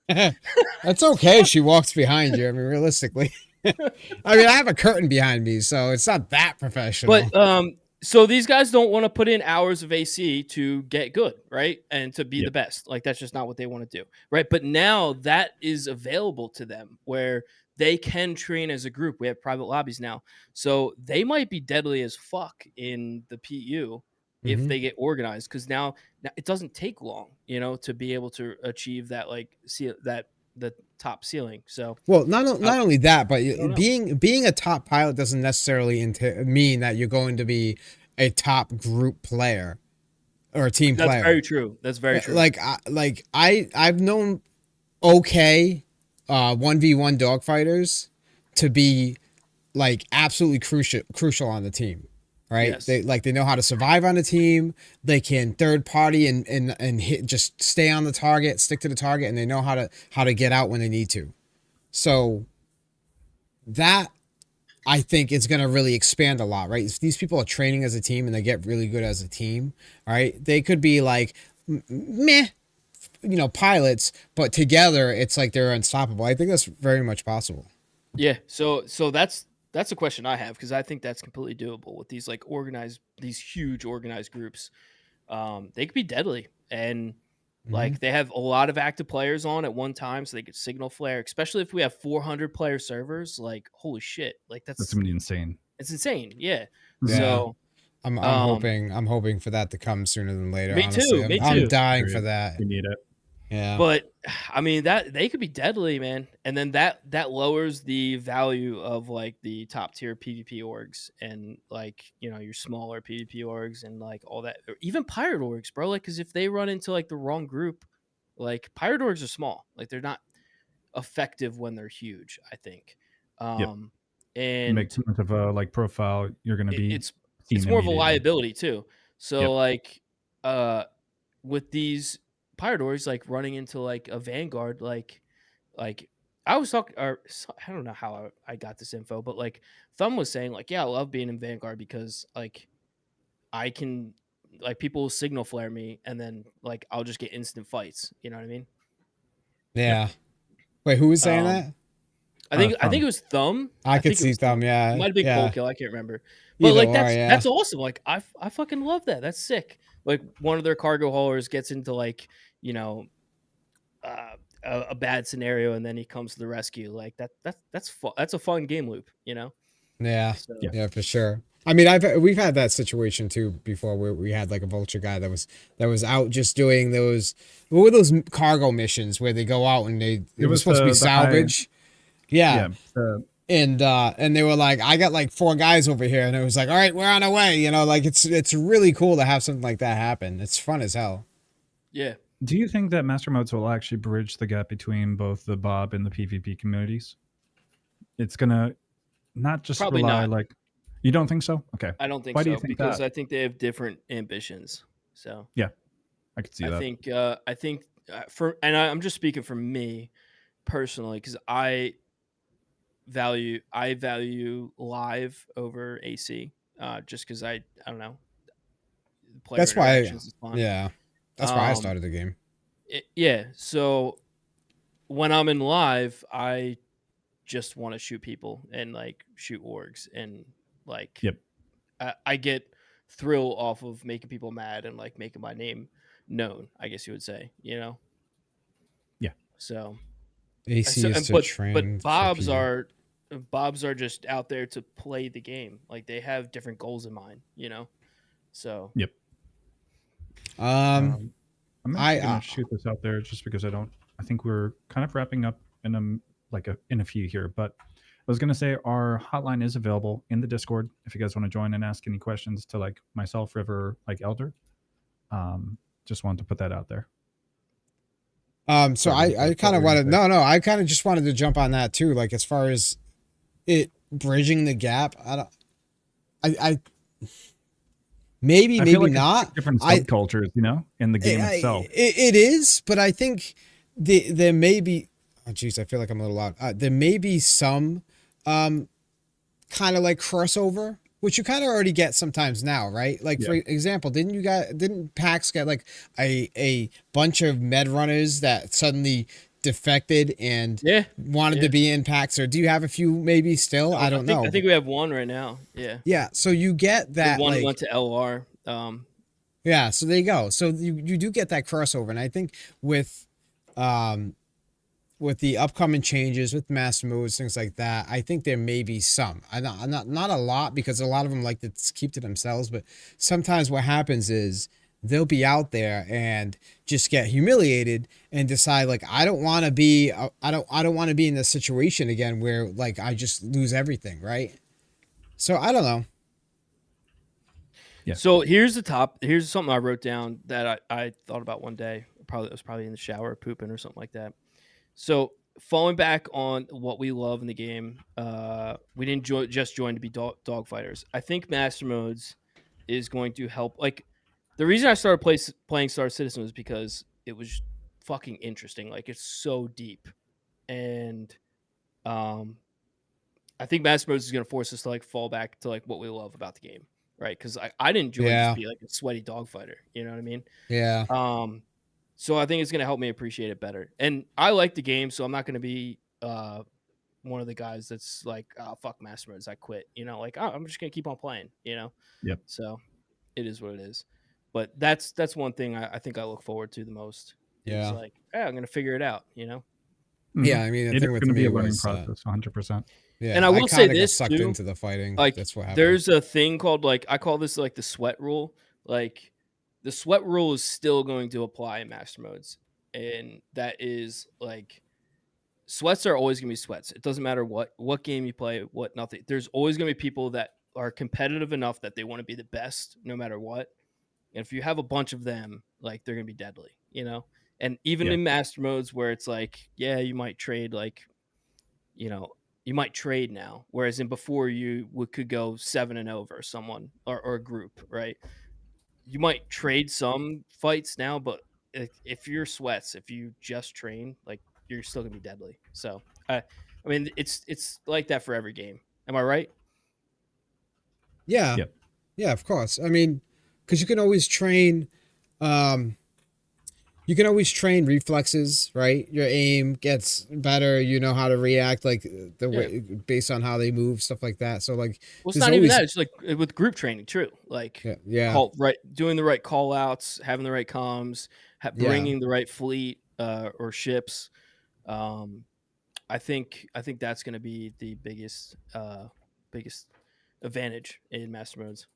That's okay. She walks behind you. I mean, realistically, I mean, I have a curtain behind me, so it's not that professional. But so these guys don't want to put in hours of AC to get good, right? And to be the best. Like that's just not what they want to do, right? But now that is available to them where they can train as a group. We have private lobbies now. So they might be deadly as fuck in the PU if they get organized, because now it doesn't take long, to be able to achieve that the top ceiling. So well, not only that, but being a top pilot doesn't necessarily mean that you're going to be a top group player or a team player. That's very true. That's very true. I've known 1v1 dogfighters to be like absolutely crucial on the team, right? Yes. They know how to survive on a team. They can third party and hit, just stay on the target, stick to the target, and they know how to get out when they need to. So that I think is going to really expand a lot, right? If these people are training as a team and they get really good as a team, all right, they could be like meh, pilots, but together it's like they're unstoppable. I think that's very much possible. Yeah. So that's a question I have, because I think that's completely doable with these like these huge organized groups. They could be deadly, and like they have a lot of active players on at one time, so they could signal flare, especially if we have 400 player servers. Like holy shit, like that's gonna be insane. It's insane. Yeah. So I'm hoping for that to come sooner than later. Me honestly. too. I'm dying for that. We need it. Yeah. But I mean that they could be deadly, man. And then that lowers the value of like the top tier PvP orgs and like, your smaller PvP orgs and like all that, or even pirate orgs, bro. Like, cause if they run into like the wrong group, like pirate orgs are small. Like they're not effective when they're huge, I think. And make too much of a like profile, you're going to be it's seen more of a immediately. liability too. So like with these Pyrodors like running into like a Vanguard, like I was talking, or I don't know how I got this info, but like Thumb was saying like, yeah, I love being in Vanguard because like I can like people will signal flare me and then like I'll just get instant fights. You know what I mean? Yeah. Wait, who was saying that? I think it was Thumb. I could think it see was Thumb. Yeah, It might have been yeah. Cold Kill. I can't remember. But Either like or, that's awesome. Like I fucking love that. That's sick. Like one of their cargo haulers gets into like you know a bad scenario and then he comes to the rescue. Like that's a fun game loop. You know. Yeah, So, yeah, for sure. I mean, we've had that situation too before where we had like a vulture guy that was out just doing those, what were those cargo missions where they go out and it was supposed to be salvage. Yeah. And they were like, I got like 4 guys over here, and it was like, all right, we're on our way. You know, like it's really cool to have something like that happen. It's fun as hell. Yeah. Do you think that master modes will actually bridge the gap between both the Bob and the PvP communities? It's gonna not just Probably rely not. like. You don't think so? Okay. I don't think Why so do you think because that? I think they have different ambitions. So Yeah, I could see that. I think I'm just speaking for me personally because I value live over AC. Just because I don't know, player That's why, interactions is fun. yeah, that's why I started the game. Yeah. So when I'm in live, I just want to shoot people and like shoot orgs and like I get thrill off of making people mad and like making my name known, I guess you would say, you know? Yeah. So AC is to train but Bob's for are just out there to play the game. Like they have different goals in mind, you know? So Yep. I'm actually gonna shoot this out there just because I think we're kind of wrapping up in a few here, but I was gonna say our hotline is available in the Discord if you guys want to join and ask any questions to like myself, River, like Elder. Just wanted to put that out there. So I kind of wanted I kind of just wanted to jump on that too. Like as far as it bridging the gap, I maybe like not different subcultures, you know, in the game itself. It is, but I think there may be. Oh, geez, I feel like I'm a little loud. There may be some kind of like crossover, which you kind of already get sometimes now, right? Like for example, didn't PAX get like a bunch of med runners that suddenly defected and wanted to be in PAX? Or do you have a few maybe still? I don't know. I think we have one right now. Yeah. Yeah. So you get that one went to LR. Yeah, so there you go. So you do get that crossover, and I think with the upcoming changes with master modes, things like that, I think there may be some. Not a lot, because a lot of them like to keep to themselves, but sometimes what happens is they'll be out there and just get humiliated and decide like I don't want to be in this situation again where like I just lose everything, right? So I don't know. Yeah. So here's something I wrote down that I thought about one day. It was probably in the shower pooping or something like that. So falling back on what we love in the game, we didn't just join to be dog fighters. I think master modes is going to help. Like the reason I started playing Star Citizen was because it was fucking interesting. Like it's so deep, and I think master modes is going to force us to like fall back to like what we love about the game, right? Because I didn't join just to be like a sweaty dogfighter. You know what I mean? Yeah. So I think it's going to help me appreciate it better. And I like the game, so I'm not going to be one of the guys that's like, oh, fuck master modes, I quit. You know, like, oh, I'm just going to keep on playing, you know? Yep. So it is what it is. But that's one thing I think I look forward to the most. Yeah. It's like, I'm going to figure it out, you know? Yeah, I mean, the thing with me a learning process, 100%. Yeah, and I will say this sucked too, into the fighting. Like, that's what happened. There's a thing called like I call this like the sweat rule. Like, the sweat rule is still going to apply in master modes, and that is like sweats are always going to be sweats. It doesn't matter what game you play, what nothing. There's always going to be people that are competitive enough that they want to be the best no matter what. And if you have a bunch of them, like they're going to be deadly, you know? And even in master modes where it's like, yeah, you might trade like, you know, you might trade now, whereas in before you could go 7-0 versus someone or a group, right? You might trade some fights now, but if you're sweats, if you just train, like you're still gonna be deadly. So I mean, it's like that for every game. Am I right? Yeah. Yep. Yeah, of course. I mean, because you can always train, um, you can always train reflexes, right? Your aim gets better. You know how to react, like the way based on how they move, stuff like that. So like, Well, it's there's not even always that. It's like with group training, true. Like yeah. doing the right call outs, having the right comms, Yeah. bringing the right fleet or ships. I think that's going to be the biggest advantage in master modes.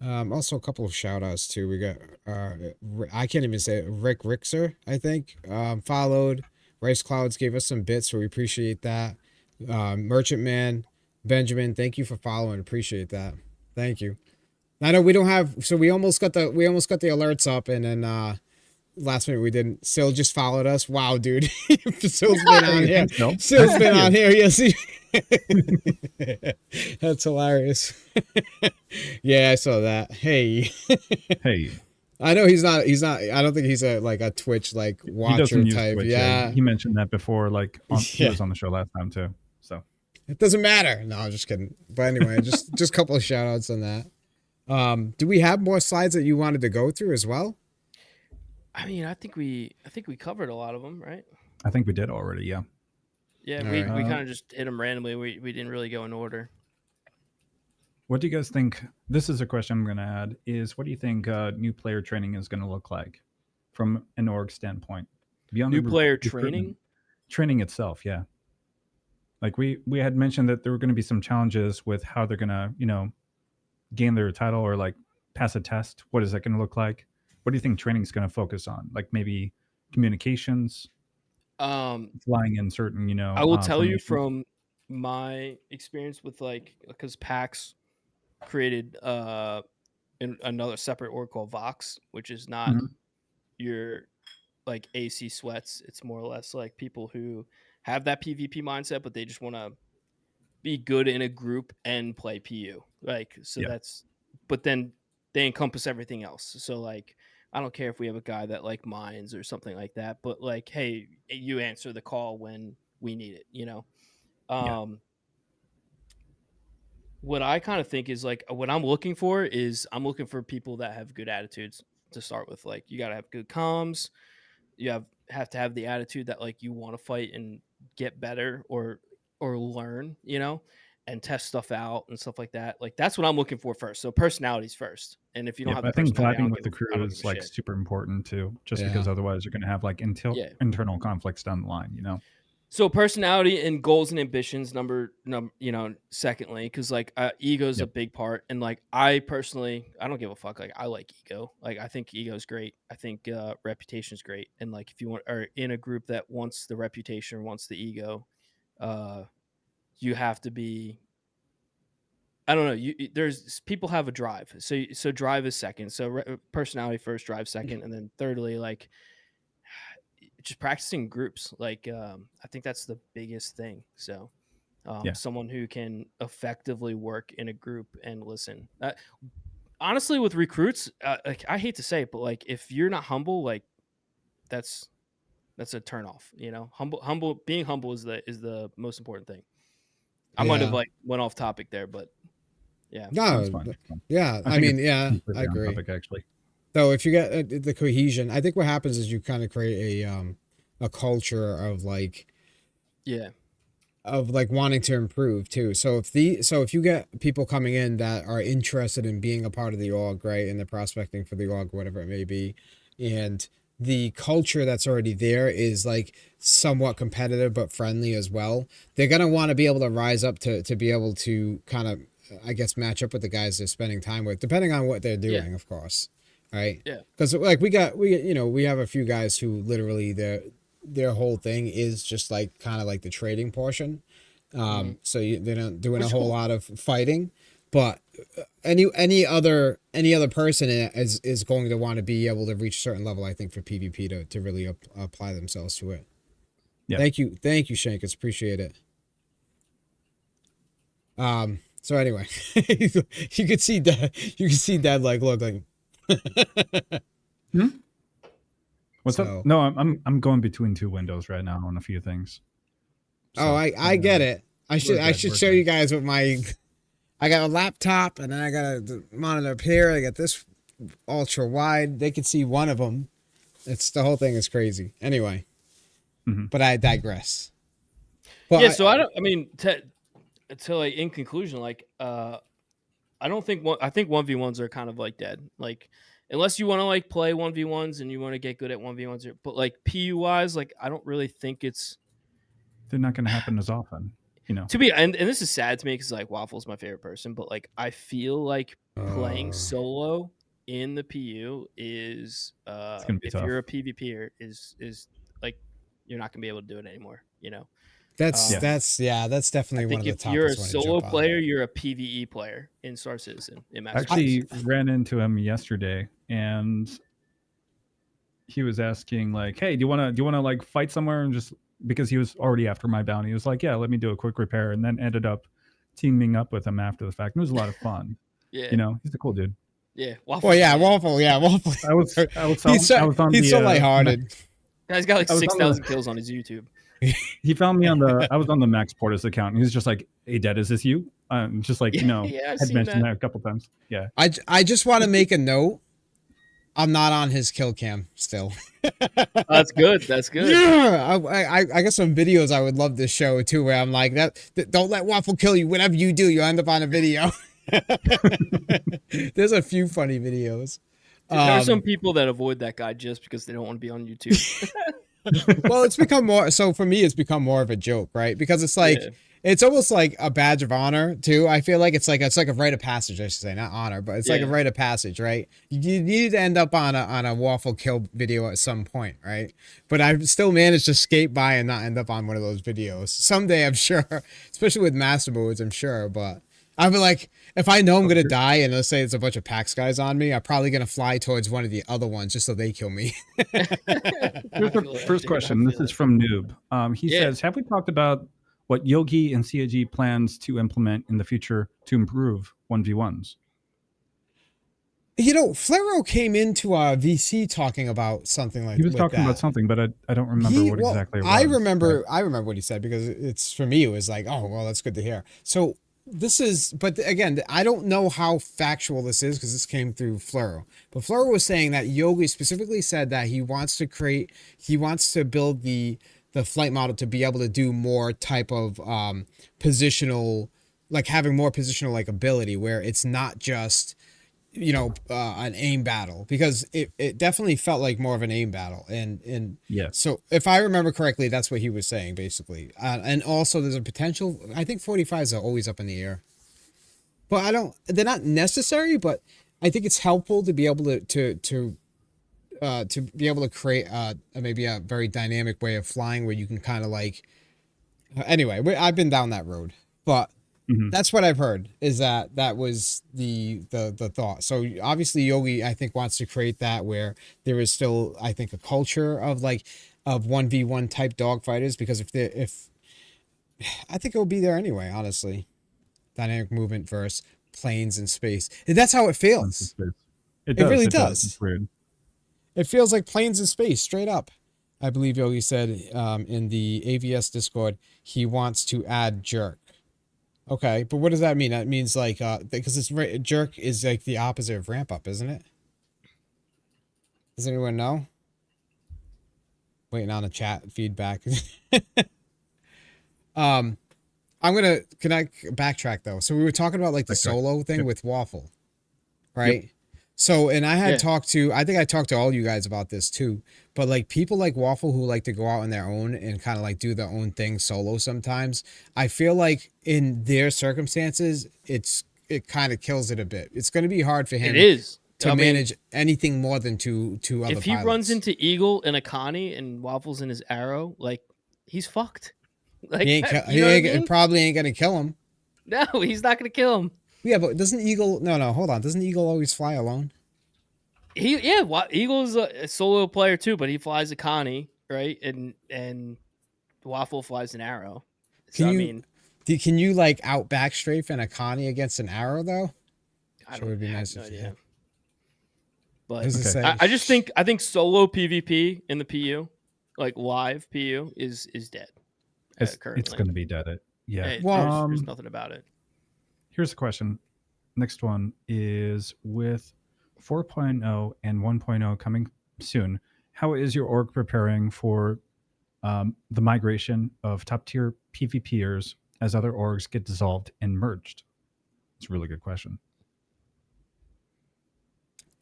Also a couple of shout outs too. We got I can't even say it. Rick Rixer, I think. Followed. Rice Clouds gave us some bits, so we appreciate that. Merchant Man, Benjamin, thank you for following. Appreciate that. Thank you. I know we don't have, so we almost got the alerts up, and then last minute we didn't. Sil just followed us. Wow, dude. Sil's been on here. Sil's been on here. Yes. That's hilarious. Yeah, I saw that. Hey. Hey. I know he's not, I don't think he's a Twitch like watcher he doesn't use type. Twitch, yeah. He mentioned that before, like he was on the show last time too. So it doesn't matter. No, I'm just kidding. But anyway, just a couple of shout outs on that. Do we have more slides that you wanted to go through as well? I mean, I think we covered a lot of them, right? I think we did already. Yeah. Yeah, we kind of just hit them randomly. We didn't really go in order. What do you guys think? This is a question I'm going to add. Is what do you think new player training is going to look like from an org standpoint? Beyond new player training itself, yeah. Like we had mentioned that there were going to be some challenges with how they're going to gain their title or like pass a test. What is that going to look like? What do you think training is going to focus on? Like maybe communications, flying in certain, I will tell you from my experience with because PAX created another separate org called Vox, which is not your like AC sweats. It's more or less like people who have that PvP mindset, but they just want to be good in a group and play PU. But then they encompass everything else. So like, I don't care if we have a guy that like mines or something like that, but like, hey, you answer the call when we need it, What I kind of think is like what I'm looking for people that have good attitudes to start with. Like you got to have good comms. You have to have the attitude that like you want to fight and get better or learn, and test stuff out and stuff like that. Like that's what I'm looking for first. So personalities first. And if you don't have, I think vibing with the crew is like super important too, just because otherwise you're going to have like internal conflicts down the line, So personality and goals and ambitions, secondly, because like ego is a big part, and like I don't give a fuck. Like I like ego. Like I think ego is great. I think reputation is great, and like if you are in a group that wants the reputation or wants the ego, you have to be. I don't know. There's people have a drive, so drive is second. So personality first, drive second, and then thirdly, like. Just practicing groups, like I think that's the biggest thing. So someone who can effectively work in a group and listen. Honestly, with recruits, like I hate to say it, but like if you're not humble, like that's a turn off. Being humble is the most important thing. I might have like went off topic there, but yeah. No, yeah. I mean, yeah, I agree. Topic, actually. So if you get the cohesion, I think what happens is you kind of create a culture of like, of like wanting to improve too. So if you get people coming in that are interested in being a part of the org, right, and they're prospecting for the org, whatever it may be, and the culture that's already there is like somewhat competitive but friendly as well, they're gonna want to be able to rise up to be able to kind of, I guess, match up with the guys they're spending time with, depending on what they're doing, of course. Right. Yeah. Because like we have a few guys who literally their whole thing is just like kind of like the trading portion. So they're not doing a whole lot of fighting, but any other person is going to want to be able to reach a certain level, I think, for PvP to really apply themselves to it. Yeah. Thank you, Shankus. Appreciate it. So anyway, you could see that. You can see that like look like. What's up? No, I'm going between two windows right now on a few things. So, I get it. I should show you guys what my. I got a laptop and then I got a monitor up here. I got this ultra wide. They can see one of them. It's the whole thing is crazy. Anyway, but I digress. But so I don't. I mean, to like in conclusion, like I don't think I think 1v1s are kind of like dead. Like unless you want to like play 1v1s and you want to get good at 1v1s, but like PU wise, like I don't really think they're not going to happen as often. You know, to be and this is sad to me because like Waffle's my favorite person, but like I feel like playing solo in the PU is if tough. you're a PvPer is like you're not gonna be able to do it anymore. You know, that's definitely one of the if toughest. You're a solo player, you're a PvE player in Star Citizen. In I actually ran into him yesterday, and he was asking like, "Hey, do you want to like fight somewhere?" And just because he was already after my bounty, he was like, "Yeah, let me do a quick repair," and then ended up teaming up with him after the fact. And it was a lot of fun. Yeah, you know, he's a cool dude. Yeah, Waffle. Well, yeah, Waffle. Yeah, Waffle. He's so lighthearted. Guy's got like 6,000 kills on his YouTube. He found me I was on the Max Portis account, and he was just like, "Hey, Dad, is this you?" Just like, had mentioned that a couple times. Yeah. I just want to make a note. I'm not on his kill cam still. That's good. That's good. Yeah, I got some videos I would love to show too, where I'm like, that don't let Waffle kill you. Whatever you do, you end up on a video. There's a few funny videos. There are some people that avoid that guy just because they don't want to be on YouTube. Well, it's become more. So for me, it's become more of a joke, right? Because it's like it's almost like a badge of honor too. I feel like it's like a rite of passage. I should say, not honor, but it's like a rite of passage, right? You need to end up on a Waffle kill video at some point, right? But I've still managed to skate by and not end up on one of those videos someday. I'm sure, especially with master modes. I'm sure, but I'd be like, if I know I'm gonna die and let's say there's a bunch of PAX guys on me, I'm probably gonna fly towards one of the other ones just so they kill me. Here's the first question. This is from Noob. He says, "Have we talked about what Yogi and CAG plans to implement in the future to improve 1v1s?" You know, Flero came into VC talking about something like that. He was talking about something, but I don't remember what exactly it was. I remember what he said because it's for me. It was like, oh well, that's good to hear. So but again, I don't know how factual this is because this came through Flero. But Flero was saying that Yogi specifically said that he wants to build the flight model to be able to do more type of positional, like having more positional like ability where it's not just an aim battle, because it definitely felt like more of an aim battle. And so if I remember correctly, that's what he was saying basically. And also there's a potential, I think 45s are always up in the air, but they're not necessary, but I think it's helpful to be able to be able to create maybe a very dynamic way of flying where you can kind of like, anyway, I've been down that road, but that's what I've heard, is that was the thought. So obviously Yogi, I think, wants to create that where there is still, I think, a culture of 1v1 type dogfighters, because if I think it will be there anyway, honestly. Dynamic movement versus planes in space. And that's how it feels. It really does. It's weird. It feels like planes in space, straight up. I believe Yogi said in the AVS Discord, he wants to add jerk. Okay, but what does that mean? That means like, because jerk is like the opposite of ramp up, isn't it? Does anyone know? Waiting on a chat feedback. Can I backtrack though? So we were talking about like the solo thing with Waffle, right? Yep. So, and I had I think I talked to all you guys about this too, but like people like Waffle who like to go out on their own and kind of like do their own thing solo sometimes, I feel like in their circumstances, it kind of kills it a bit. It's going to be hard for him to manage anything more than two other If he pilots. runs into Eagle and Akani and Waffle's in his Arrow, like he's fucked. Like, he probably ain't going to kill him. No, he's not going to kill him. Yeah, but doesn't Eagle... No, hold on. Doesn't Eagle always fly alone? Eagle's a solo player too, but he flies Akani, right? And Waffle flies an Arrow. So, Can you like out backstrafe and a Connie against an arrow though? I Sure would be nice no if you idea. had. But Does it say? I think solo PvP in the PU, like live PU, is dead. It's currently. going to be dead. Yeah. Well, there's nothing about it. Here's a question. Next one is with 4.0 and 1.0 coming soon. How is your org preparing for the migration of top tier PvPers as other orgs get dissolved and merged? It's a really good question.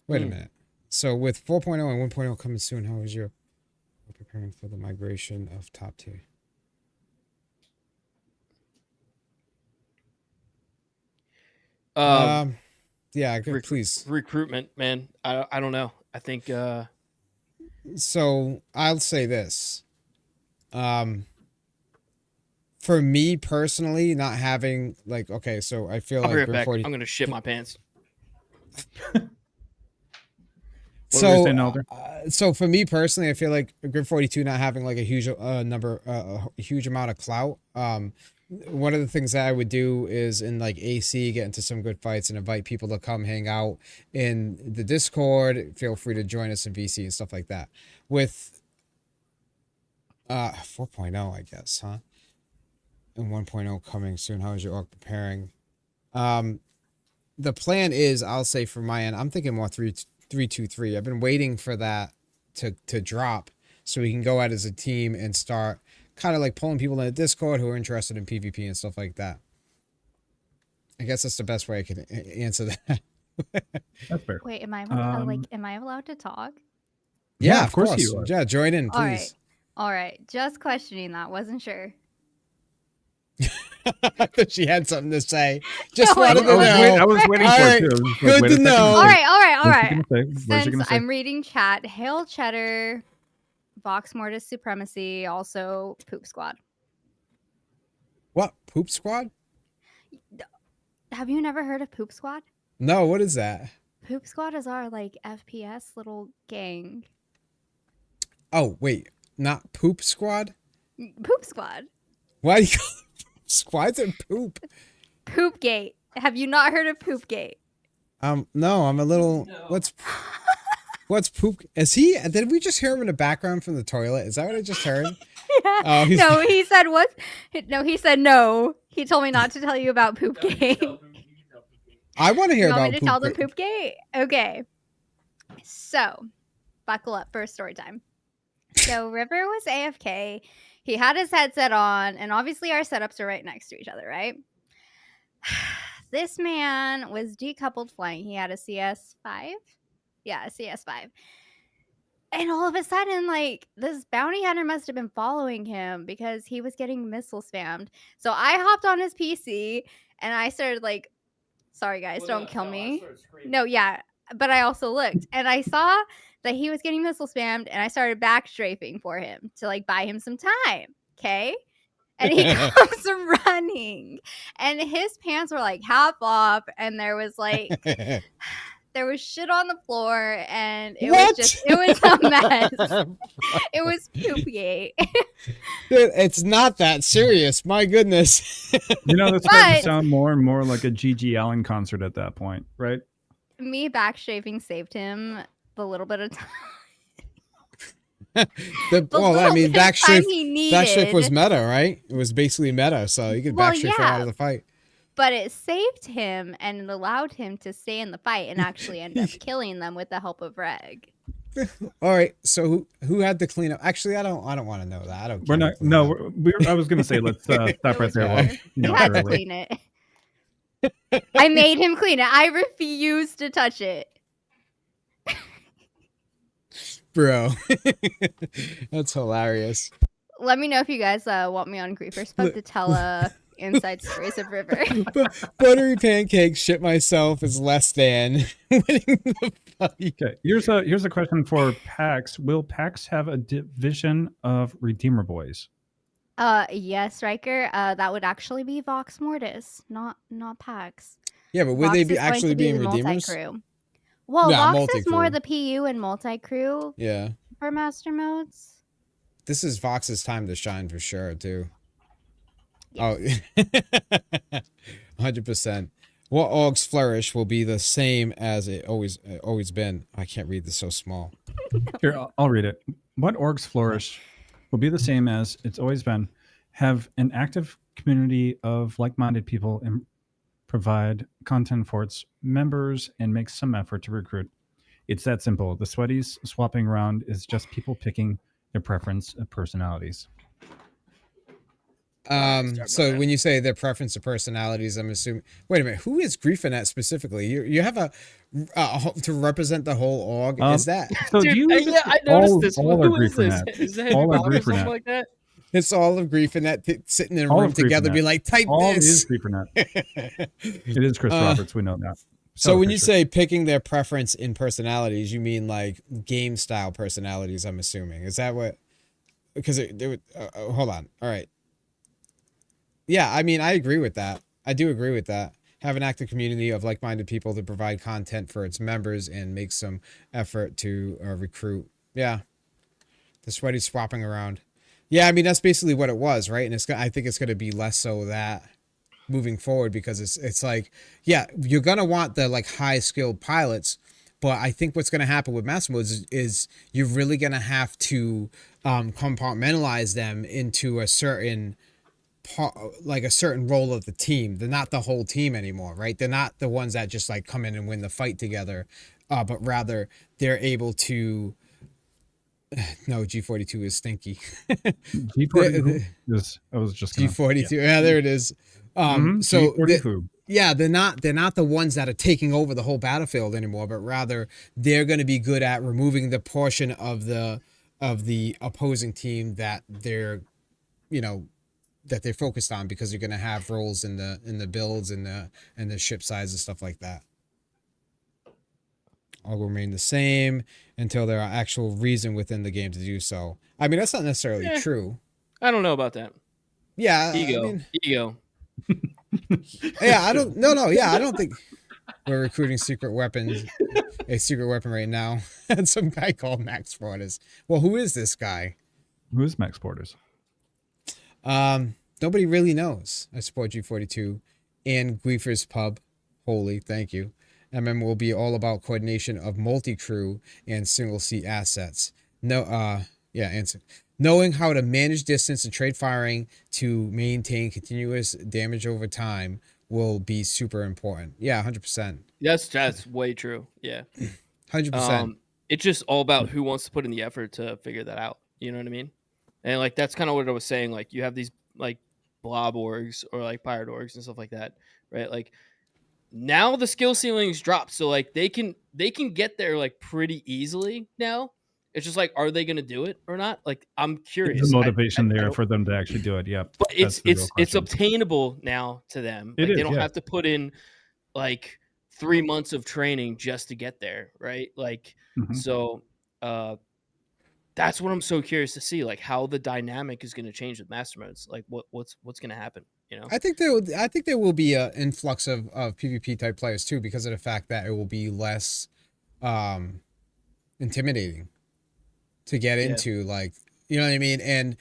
Wait a minute. So with 4.0 and 1.0 coming soon, how is your preparing for the migration of top tier? Yeah, good, please. Recruitment, man. I don't know. I think so I'll say this. For me personally, not having like, okay, so I feel I'll like be right Grim back. 40. I'm gonna shit my pants. So for me personally, I feel like Grid 42 not having like a huge a huge amount of clout. One of the things that I would do is in like AC, get into some good fights and invite people to come hang out in the Discord. Feel free to join us in VC and stuff like that. With 4.0, I guess, huh? And 1.0 coming soon. How is your org preparing? The plan is, I'll say from my end, I'm thinking more 3-2-3. I've been waiting for that to drop so we can go out as a team and start kind of like pulling people in the Discord who are interested in PvP and stuff like that. I guess that's the best way I can answer that. That's fair. Wait, am I allowed to talk? Yeah, of course you are. Yeah, join in, please. All right. Just questioning that. Wasn't sure. I thought she had something to say. Just wanted to know. I was waiting for it too. Good to know. All right. Since I'm reading chat, Hail Cheddar, Vox Mortis Supremacy, also Poop Squad. What? Poop Squad? Have you never heard of Poop Squad? No, what is that? Poop Squad is our like FPS little gang. Oh, wait. Not Poop Squad? Poop Squad. Why do you call it Squads and poop? Poopgate. Have you not heard of Poopgate? No, I'm a little. No. What's poop? Is he? Did we just hear him in the background from the toilet? Is that what I just heard? Yeah. No, he said what? No, he said no. He told me not to tell you about Poopgate. I want to hear about. Want me to tell them Poopgate? Okay. So, buckle up for story time. So River was AFK. He had his headset on, and obviously our setups are right next to each other, right? This man was decoupled flying. He had a CS5. Yeah, a CS5. And all of a sudden, like, this bounty hunter must have been following him because he was getting missile spammed. So I hopped on his PC, and I started, like, sorry, guys, don't kill me. No, yeah. But I also looked, and I saw that he was getting missile spammed, and I started backstrafing for him to, like, buy him some time, okay? And he comes running, and his pants were, like, half off, and there was, like... There was shit on the floor, and it was a mess. It was Poopgate. Dude, it's not that serious. My goodness. You know, that's starting to sound more and more like a G.G. Allen concert at that point, right? Me backstrafing saved him the little bit of time. Backstrafe was meta, right? It was basically meta, so you could backstrafe out of the fight. But it saved him and it allowed him to stay in the fight and actually end up killing them with the help of Reg. All right, so who had the cleanup? Actually, I don't want to know that. I don't. We're not. No, I was gonna say let's stop right there. You had to clean it. I made him clean it. I refused to touch it. Bro, that's hilarious. Let me know if you guys want me on Creeper's Pub to tell inside stories of River. Buttery pancakes shit myself is less than winning the fight. Okay, here's a question for PAX. Will PAX have a division of Redeemer Boys? Yes, Riker. That would actually be Vox Mortis, not PAX. Yeah, but would they be actually being Redeemers? Multi-crew. Well, yeah, Vox is more the PU and multi-crew. Yeah. For master modes. This is Vox's time to shine for sure, too. Yes. Oh, 100%. What orgs flourish will be the same as it always been. I can't read this so small. Here, I'll read it. What orgs flourish will be the same as it's always been. Have an active community of like-minded people and provide content for its members and make some effort to recruit. It's that simple. The sweaties swapping around is just people picking their preference of personalities. So when you say their preference of personalities, I'm assuming. Wait a minute, who is Griefanet specifically? You have a to represent the whole org. Is that? So Dude, do you yeah, I noticed this. all Who are is this? Griefanet. Is that All are Bob or something Griefanet. like that? It's all of Griefanet sitting in a All room of together, Griefanet. be like, type All this. is Griefanet. It is Chris Roberts. We know that. So when you say picking their preference in personalities, you mean like game style personalities? I'm assuming. Is that what? Because hold on. All right. Yeah, I mean, I agree with that. I do agree with that. Have an active community of like-minded people to provide content for its members and make some effort to recruit. Yeah, the sweaty swapping around. Yeah, I mean that's basically what it was, right? And I think it's going to be less so that moving forward because it's like, yeah, you're gonna want the like high skilled pilots, but I think what's gonna happen with master modes is you're really gonna have to compartmentalize them into a certain like a certain role of the team. They're not the whole team anymore, right? They're not the ones that just like come in and win the fight together, but rather they're able to. No, G42 is stinky. G42 is. I was just G42. Yeah, there it is. So yeah, they're not the ones that are taking over the whole battlefield anymore, but rather they're going to be good at removing the portion of the opposing team that they're that they're focused on because they're going to have roles in the builds and the ship size and stuff like that. All will remain the same until there are actual reason within the game to do so. I mean, that's not necessarily true. I don't know about that. Yeah, Ego. Yeah, I don't. No. Yeah, I don't think we're recruiting secret weapons. A secret weapon right now. And some guy called Max Mortis. Well, who is this guy? Who is Max Mortis? Nobody really knows. I support G42 and Griefer's Pub. Holy, thank you. MM will be all about coordination of multi-crew and single-seat assets. Answer. Knowing how to manage distance and trade firing to maintain continuous damage over time will be super important. Yeah, 100%. That's way true. Yeah. 100%. It's just all about who wants to put in the effort to figure that out. You know what I mean? And like that's kind of what I was saying. Like you have these like blob orgs or like pirate orgs and stuff like that, right? Like now the skill ceilings dropped, so like they can get there like pretty easily now. It's just like, are they going to do it or not? Like I'm curious. The motivation there for them to actually do it. Yeah, but it's obtainable now to them. Like they don't have to put in like 3 months of training just to get there, right? Like so. That's what I'm so curious to see, like how the dynamic is going to change with master modes. Like what's going to happen, you know? I think there will be an influx of PvP type players too, because of the fact that it will be less intimidating to get into, like, you know what I mean? And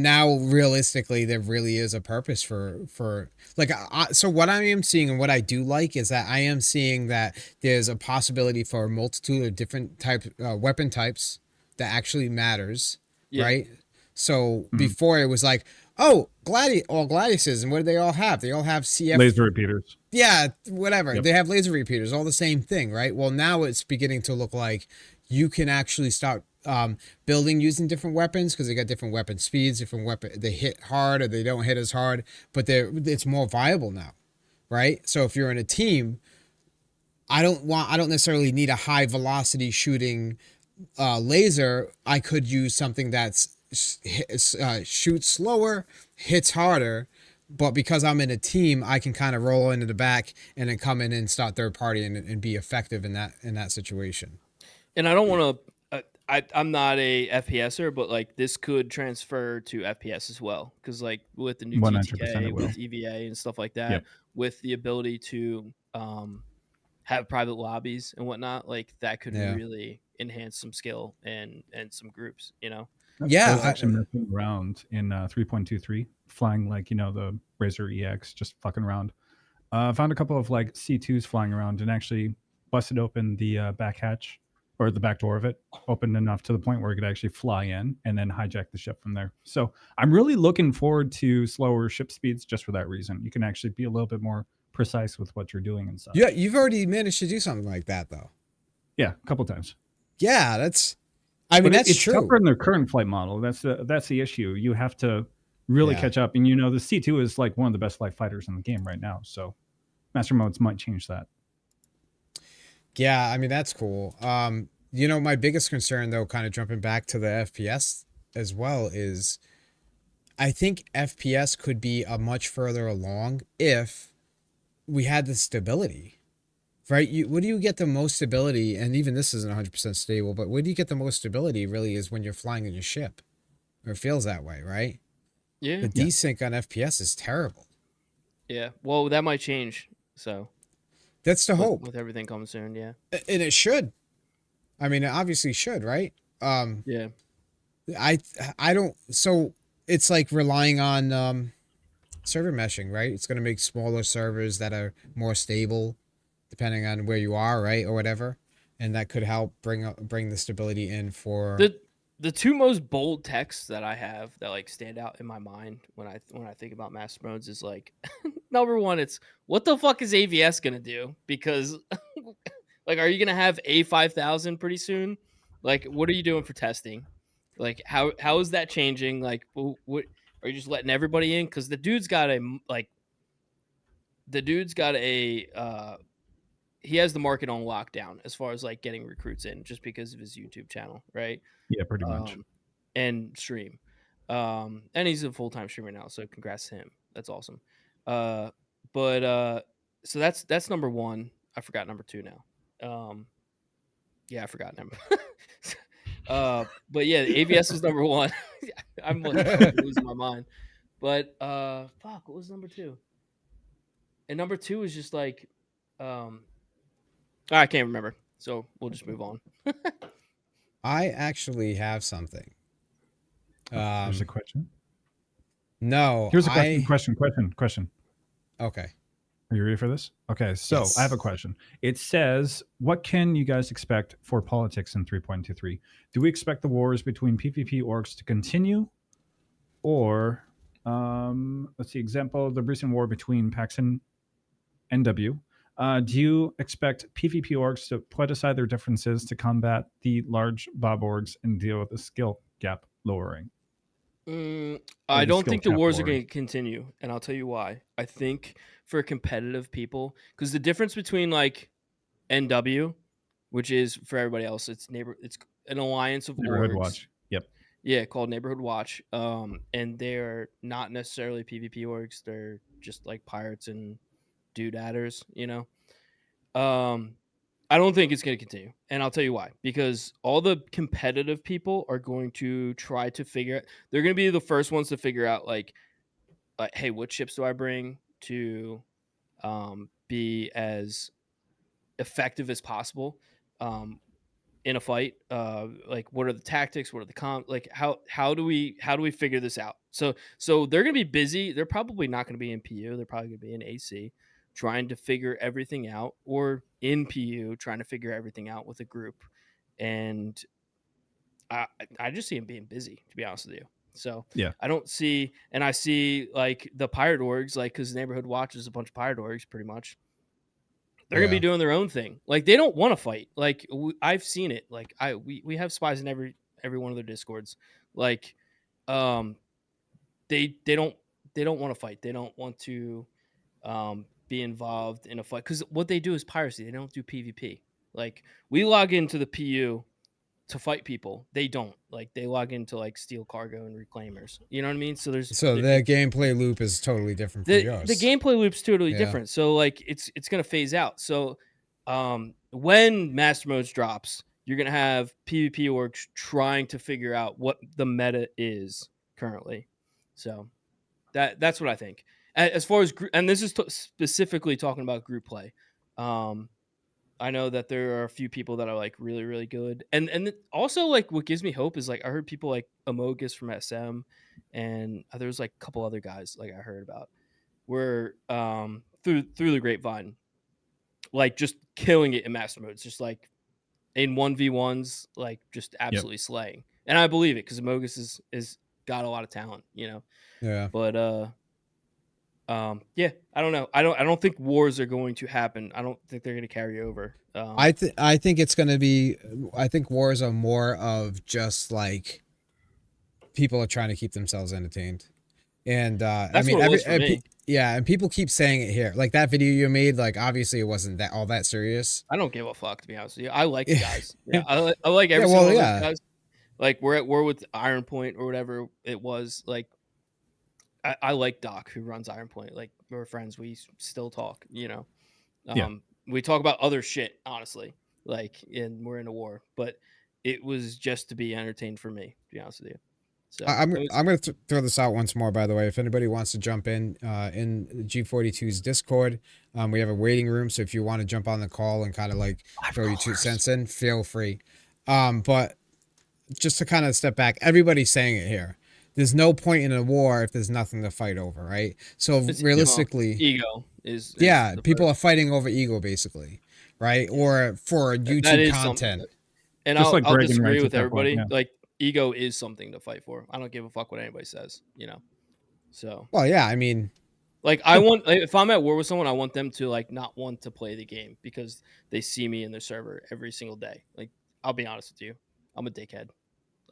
now realistically there really is a purpose for like so what I am seeing and what I do like is that I am seeing that there's a possibility for a multitude of different weapon types that actually matters, right? So before it was like, oh, Gladiuses, and what do they all have? They all have CF laser repeaters. Yeah, whatever. Yep. They have laser repeaters, all the same thing, right? Well, now it's beginning to look like you can actually start building using different weapons because they got different weapon speeds, different weapon. They hit hard or they don't hit as hard, but it's more viable now, right? So if you're in a team, I don't necessarily need a high velocity shooting laser. I could use something that's shoots slower, hits harder, but because I'm in a team, I can kind of roll into the back and then come in and start third party and be effective in that situation. And I don't want to. I'm not a FPSer, but like this could transfer to FPS as well, because like with the new TTK, with EVA and stuff like that, with the ability to have private lobbies and whatnot, like that could Yeah. really enhance some skill and some groups, you know. Yeah, I was actually messing around in 3.23, flying like the Razor EX, just fucking around. Found a couple of like C2s flying around and actually busted open the back hatch or the back door of it, opened enough to the point where it could actually fly in and then hijack the ship from there. So I'm really looking forward to slower ship speeds just for that reason. You can actually be a little bit more precise with what you're doing and stuff. Yeah, you've already managed to do something like that though. Yeah, a couple times. Yeah, that's it's true. tougher in their current flight model. That's the issue. You have to really catch up, and the C2 is like one of the best light fighters in the game right now. So master modes might change that. Yeah, I mean that's cool. My biggest concern though, kind of jumping back to the FPS as well, is I think FPS could be a much further along if we had the stability. Right? Where do you get the most stability? And even this isn't 100% stable, but where do you get the most stability really is when you're flying in your ship. Or it feels that way, right? Yeah. The desync on FPS is terrible. Yeah. Well, that might change. So that's the hope. With everything coming soon, yeah. And it should. I mean, it obviously should, right? Yeah. I don't. So it's like relying on server meshing, right? It's going to make smaller servers that are more stable, depending on where you are, right, or whatever, and that could help bring the stability in for the two most bold texts that I have that like stand out in my mind when I think about master modes is like number one, it's what the fuck is AVS gonna do? Because like, are you gonna have A5000 pretty soon? Like, what are you doing for testing? Like, how is that changing? Like, what are you just letting everybody in? Because the dude's got he has the market on lockdown as far as like getting recruits in, just because of his YouTube channel, right? Yeah, pretty much. And stream, and he's a full-time streamer now, so congrats to him. That's awesome. So that's number one. I forgot number two now. Yeah, I forgot number. But yeah, AVS is number one. I'm like losing my mind. But fuck, what was number two? And number two is just like, I can't remember. So we'll just move on. I actually have something. There's a question. No. Here's a question. Okay. Are you ready for this? Okay, so yes. I have a question. It says, what can you guys expect for politics in 3.23? Do we expect the wars between PvP orgs to continue? Or, let's see, example, the recent war between Pax and NW. Do you expect PvP orgs to put aside their differences to combat the large Bob orgs and deal with the skill gap lowering? I don't think the wars are going to continue, and I'll tell you why. I think for competitive people, because the difference between like NW, which is for everybody else, it's an alliance of Neighborhood orgs. Watch. Yep. Yeah, called Neighborhood Watch. And they're not necessarily PvP orgs; they're just like pirates and dude-adders, you know. I don't think it's going to continue, and I'll tell you why. Because all the competitive people are going to try to figure out. They're going to be the first ones to figure out, like, hey, what ships do I bring to be as effective as possible in a fight? Like, what are the tactics? What are the like? How do we figure this out? So they're going to be busy. They're probably not going to be in PU. They're probably going to be in AC, trying to figure everything out, or in PU trying to figure everything out with a group. And I just see him being busy, to be honest with you. So yeah, I don't see, and I see like the pirate orgs, like, because Neighborhood Watch is a bunch of pirate orgs, pretty much. They're gonna be doing their own thing. Like, they don't want to fight. Like, I've seen it. Like, we have spies in every one of their discords. Like, they don't want to fight. They don't want to be involved in a fight, because what they do is piracy. They don't do PvP. Like, we log into the PU to fight people. They don't. Like, they log into like steal cargo and reclaimers. You know what I mean? So the gameplay loop is totally different from yours. The gameplay loop's totally different. So like, it's gonna phase out. So when Master Modes drops, you're gonna have PvP orgs trying to figure out what the meta is currently. So that's what I think. As far as and this is specifically talking about group play. I know that there are a few people that are like really, really good. And also like what gives me hope is like I heard people like Amogus from SM and there's like a couple other guys like I heard about were through the grapevine, like just killing it in master modes, just like in 1v1s, like just absolutely slaying. And I believe it because Amogus is got a lot of talent, you know. Yeah. But yeah, I don't know. I don't think wars are going to happen. I don't think they're going to carry over. I think it's going to be. I think wars are more of just like people are trying to keep themselves entertained, and I mean, and people keep saying it here. Like that video you made, like obviously it wasn't that all that serious. I don't give a fuck, to be honest with you. I like the guys. Yeah, I like every single one of those guys. Like we're at war with Iron Point or whatever it was. Like I like Doc who runs Iron Point. Like we're friends. We still talk. You know, we talk about other shit. Honestly, like and we're in a war, but it was just to be entertained for me. To be honest with you. So I'm going to throw this out once more, by the way. If anybody wants to jump in G42's Discord, we have a waiting room. So if you want to jump on the call and kind of like throw your 2 cents in, feel free. But just to kind of step back, everybody's saying it here. There's no point in a war if there's nothing to fight over, right? So it's, realistically, ego is people are fighting over ego, basically, right? Or for YouTube content. And I'll disagree with everybody. Like ego is something to fight for. I don't give a fuck what anybody says, you know. So well, yeah, I mean, like I want if I'm at war with someone, I want them to like not want to play the game because they see me in their server every single day. Like I'll be honest with you, I'm a dickhead.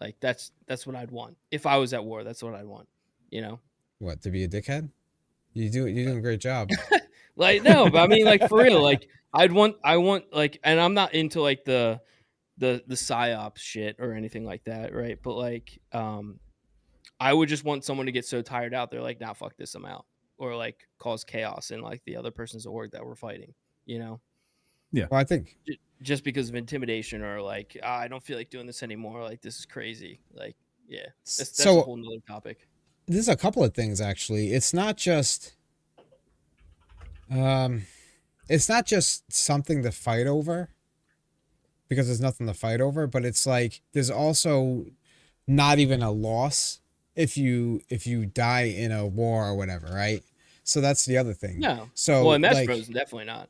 Like that's what I'd want if I was at war. That's what I'd want, you know. What, to be a dickhead? You're doing a great job. Like no, but I mean like for real. Like I want like, and I'm not into like the psyops shit or anything like that, right? But like I would just want someone to get so tired out they're like, nah, fuck this, I'm out. Or like cause chaos in like the other person's org that we're fighting, you know? Yeah. Well, I think just because of intimidation or like, I don't feel like doing this anymore. Like this is crazy. Like, yeah, that's a whole nother topic. There's a couple of things actually. It's not just something to fight over because there's nothing to fight over, but it's like there's also not even a loss if you die in a war or whatever, right? So that's the other thing. No. So well, in Smash Bros, definitely not.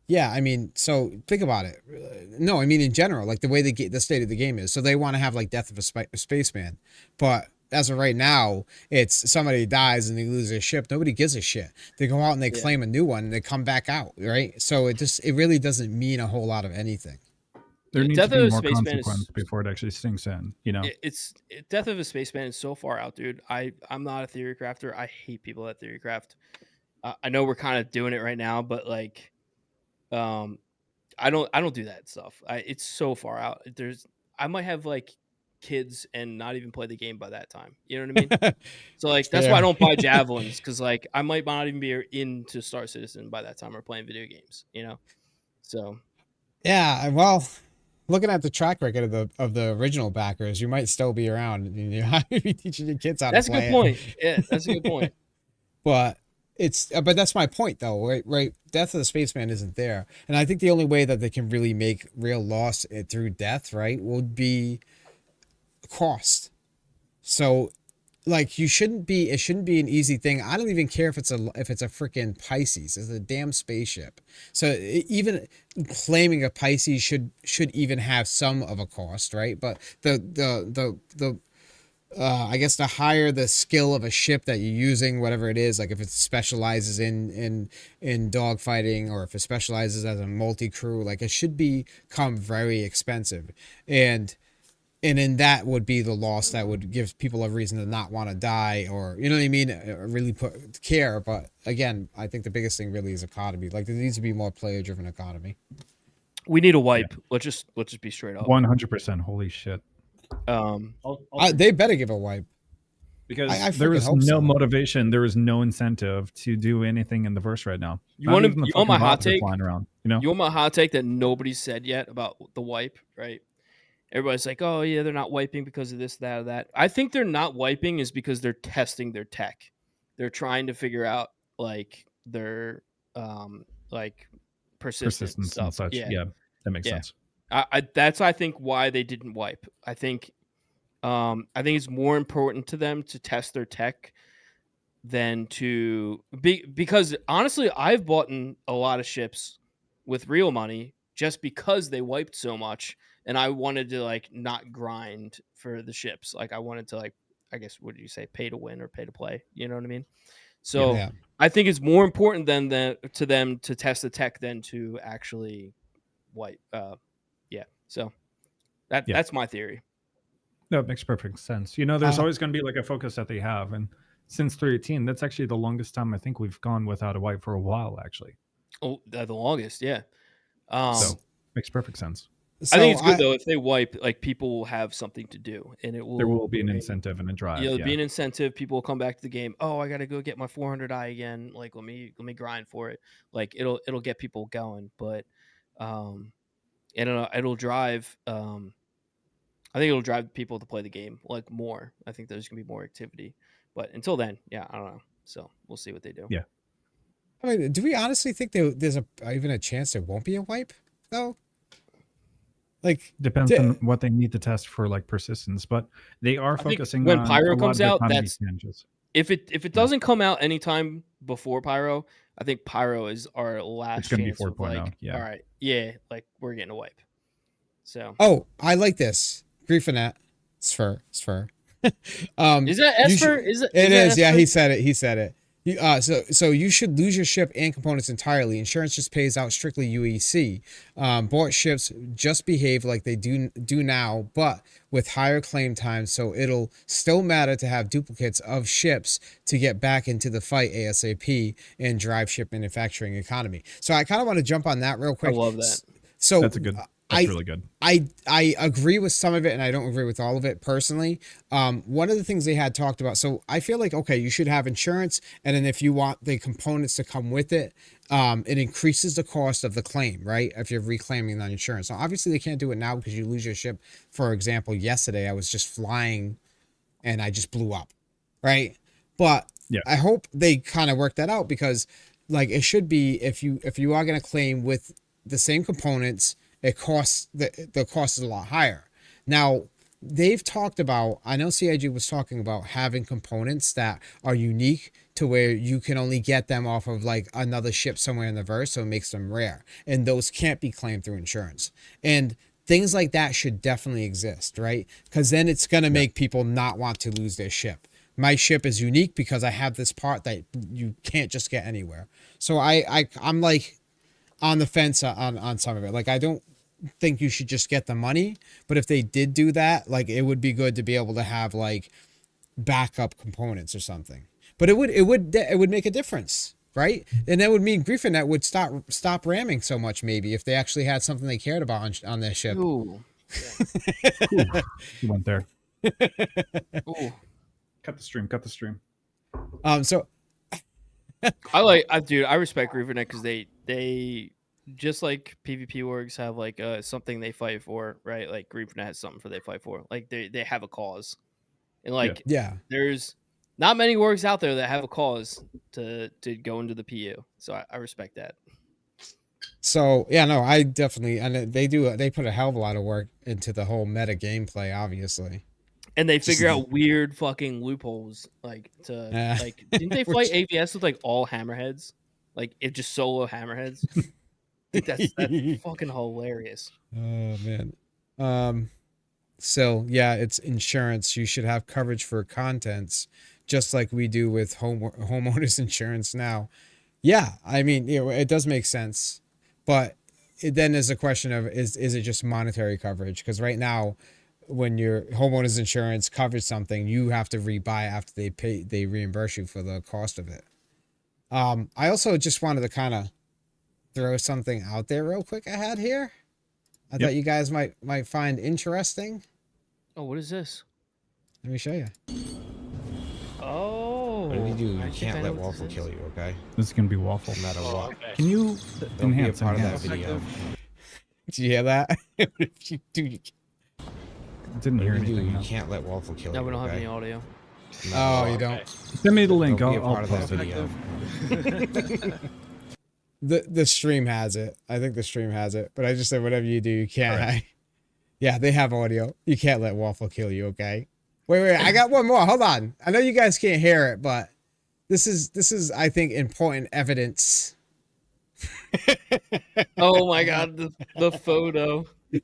Yeah, I mean, so think about it. No, I mean in general, like the way the state of the game is. So they want to have like Death of a Spaceman, but as of right now, it's somebody dies and they lose their ship. Nobody gives a shit. They go out and they claim a new one and they come back out, right? So it really doesn't mean a whole lot of anything. There needs to be more consequence before it actually sinks in, you know? Death of a Spaceman is so far out, dude. I'm not a theory crafter. I hate people that theory craft. I know we're kind of doing it right now, but like, I don't do that stuff. It's so far out. I might have like kids and not even play the game by that time. You know what I mean? So like that's why I don't buy javelins, because like I might not even be into Star Citizen by that time or playing video games. You know, so yeah. Well, looking at the track record of the original backers, you might still be around. You might be teaching your kids how to play. That's a good point. Yeah, that's a good point. But that's my point though, right? Death of the Spaceman isn't there, and I think the only way that they can really make real loss through death, right, would be cost. So like it shouldn't be an easy thing. I don't even care if it's a freaking Pisces. It's a damn spaceship. So even claiming a Pisces should even have some of a cost, right? But the I guess the higher the skill of a ship that you're using, whatever it is, like if it specializes in dogfighting or if it specializes as a multi-crew, like it should become very expensive. And in that would be the loss that would give people a reason to not want to die, or you know what I mean, really care. But again, I think the biggest thing really is economy. Like there needs to be more player-driven economy. We need a wipe. Yeah. Let's just be straight up. 100%. Holy shit. They better give a wipe because there is no motivation. There is no incentive to do anything in the verse right now. You want my hot take? Flying around, you know? You want my hot take that nobody said yet about the wipe, right? Everybody's like, oh yeah, they're not wiping because of this, that, or that. I think they're not wiping is because they're testing their tech. They're trying to figure out like their like persistence stuff. and such. Yeah, that makes sense. That's I think why they didn't wipe. I think it's more important to them to test their tech than to because honestly, I've bought in a lot of ships with real money just because they wiped so much, and I wanted to like not grind for the ships. Like I wanted to like, I guess, what do you say, pay to win or pay to play? You know what I mean? So I think it's more important to them to test the tech than to actually wipe. So that's my theory. No, it makes perfect sense. You know, there's always going to be like a focus that they have, and since 318, that's actually the longest time I think we've gone without a wipe for a while. Actually, the longest, yeah. So makes perfect sense. I think it's good though if they wipe, like people will have something to do, and there will be an incentive and a drive. There'll be an incentive. People will come back to the game. Oh, I got to go get my 400i again. Like let me grind for it. Like it'll get people going, but and it'll drive. I think it'll drive people to play the game like more. I think there's gonna be more activity, but until then, I don't know. So we'll see what they do. Yeah. I mean, do we honestly think there's even a chance there won't be a wipe though? Like depends on what they need to test for like persistence, but they are focusing when on Pyro comes out. That's if it doesn't come out anytime before Pyro, I think Pyro is our last. It's gonna chance be 4.0. Like, all right, like we're getting a wipe. So I like this Griefanet. It's fur. Is that Esper? It is. Yeah, he said it. So you should lose your ship and components entirely. Insurance just pays out strictly UEC. Bought ships just behave like they do now, but with higher claim times. So it'll still matter to have duplicates of ships to get back into the fight ASAP and drive ship manufacturing economy. So I kind of want to jump on that real quick. I love that. So that's really good. I agree with some of it and I don't agree with all of it personally. One of the things they had talked about, so I feel like, okay, you should have insurance. And then if you want the components to come with it, it increases the cost of the claim, right? If you're reclaiming that insurance. Now, obviously they can't do it now because you lose your ship. For example, yesterday I was just flying and I just blew up, right? But I hope they kind of work that out because like it should be, if you are going to claim with the same components, it costs the cost is a lot higher. Now they've talked about, I know CIG was talking about having components that are unique to where you can only get them off of like another ship somewhere in the verse, so it makes them rare, and those can't be claimed through insurance. And things like that should definitely exist, right? Because then it's going to make people not want to lose their ship. My ship is unique because I have this part that you can't just get anywhere. So I'm like on the fence on some of it. Like I don't think you should just get the money, but if they did do that, like it would be good to be able to have like backup components or something. But it would make a difference, right? And that would mean Griefanet would stop ramming so much, maybe, if they actually had something they cared about on their ship. Ooh. You went there. Ooh. Cut the stream. So I respect Rivernet because they just like PvP orgs have like something they fight for, right? Like Rivernet has something they fight for. Like they have a cause, and like there's not many orgs out there that have a cause to go into the PU. So I respect that. So I definitely, and they put a hell of a lot of work into the whole meta gameplay, obviously. And they figure out weird fucking loopholes, like like didn't they fight AVS with like all hammerheads, like it just solo hammerheads? I think that's fucking hilarious. Oh man. So it's insurance. You should have coverage for contents, just like we do with homeowners insurance now. Yeah, I mean, it does make sense, but then there's a question of is it just monetary coverage? Because right now, when your homeowners insurance covers something, you have to rebuy after they reimburse you for the cost of it. I also just wanted to kind of throw something out there real quick I had here. I thought you guys might find interesting. Oh, what is this? Let me show you. Oh. What do you do? You can't let Waffle kill you, okay? This is going to be Waffle. No matter what. Okay. Can you enhance part of that video? Did you hear that? If you do, you didn't hear anything. You can't let Waffle kill you. No, we don't have any audio. No, you don't. Send me the link. I'll post that video. The stream has it. I think the stream has it. But I just said whatever you do, you can't. Right. Yeah, they have audio. You can't let Waffle kill you, okay? Wait. I got one more. Hold on. I know you guys can't hear it, but this is I think important evidence. Oh my god, the photo. We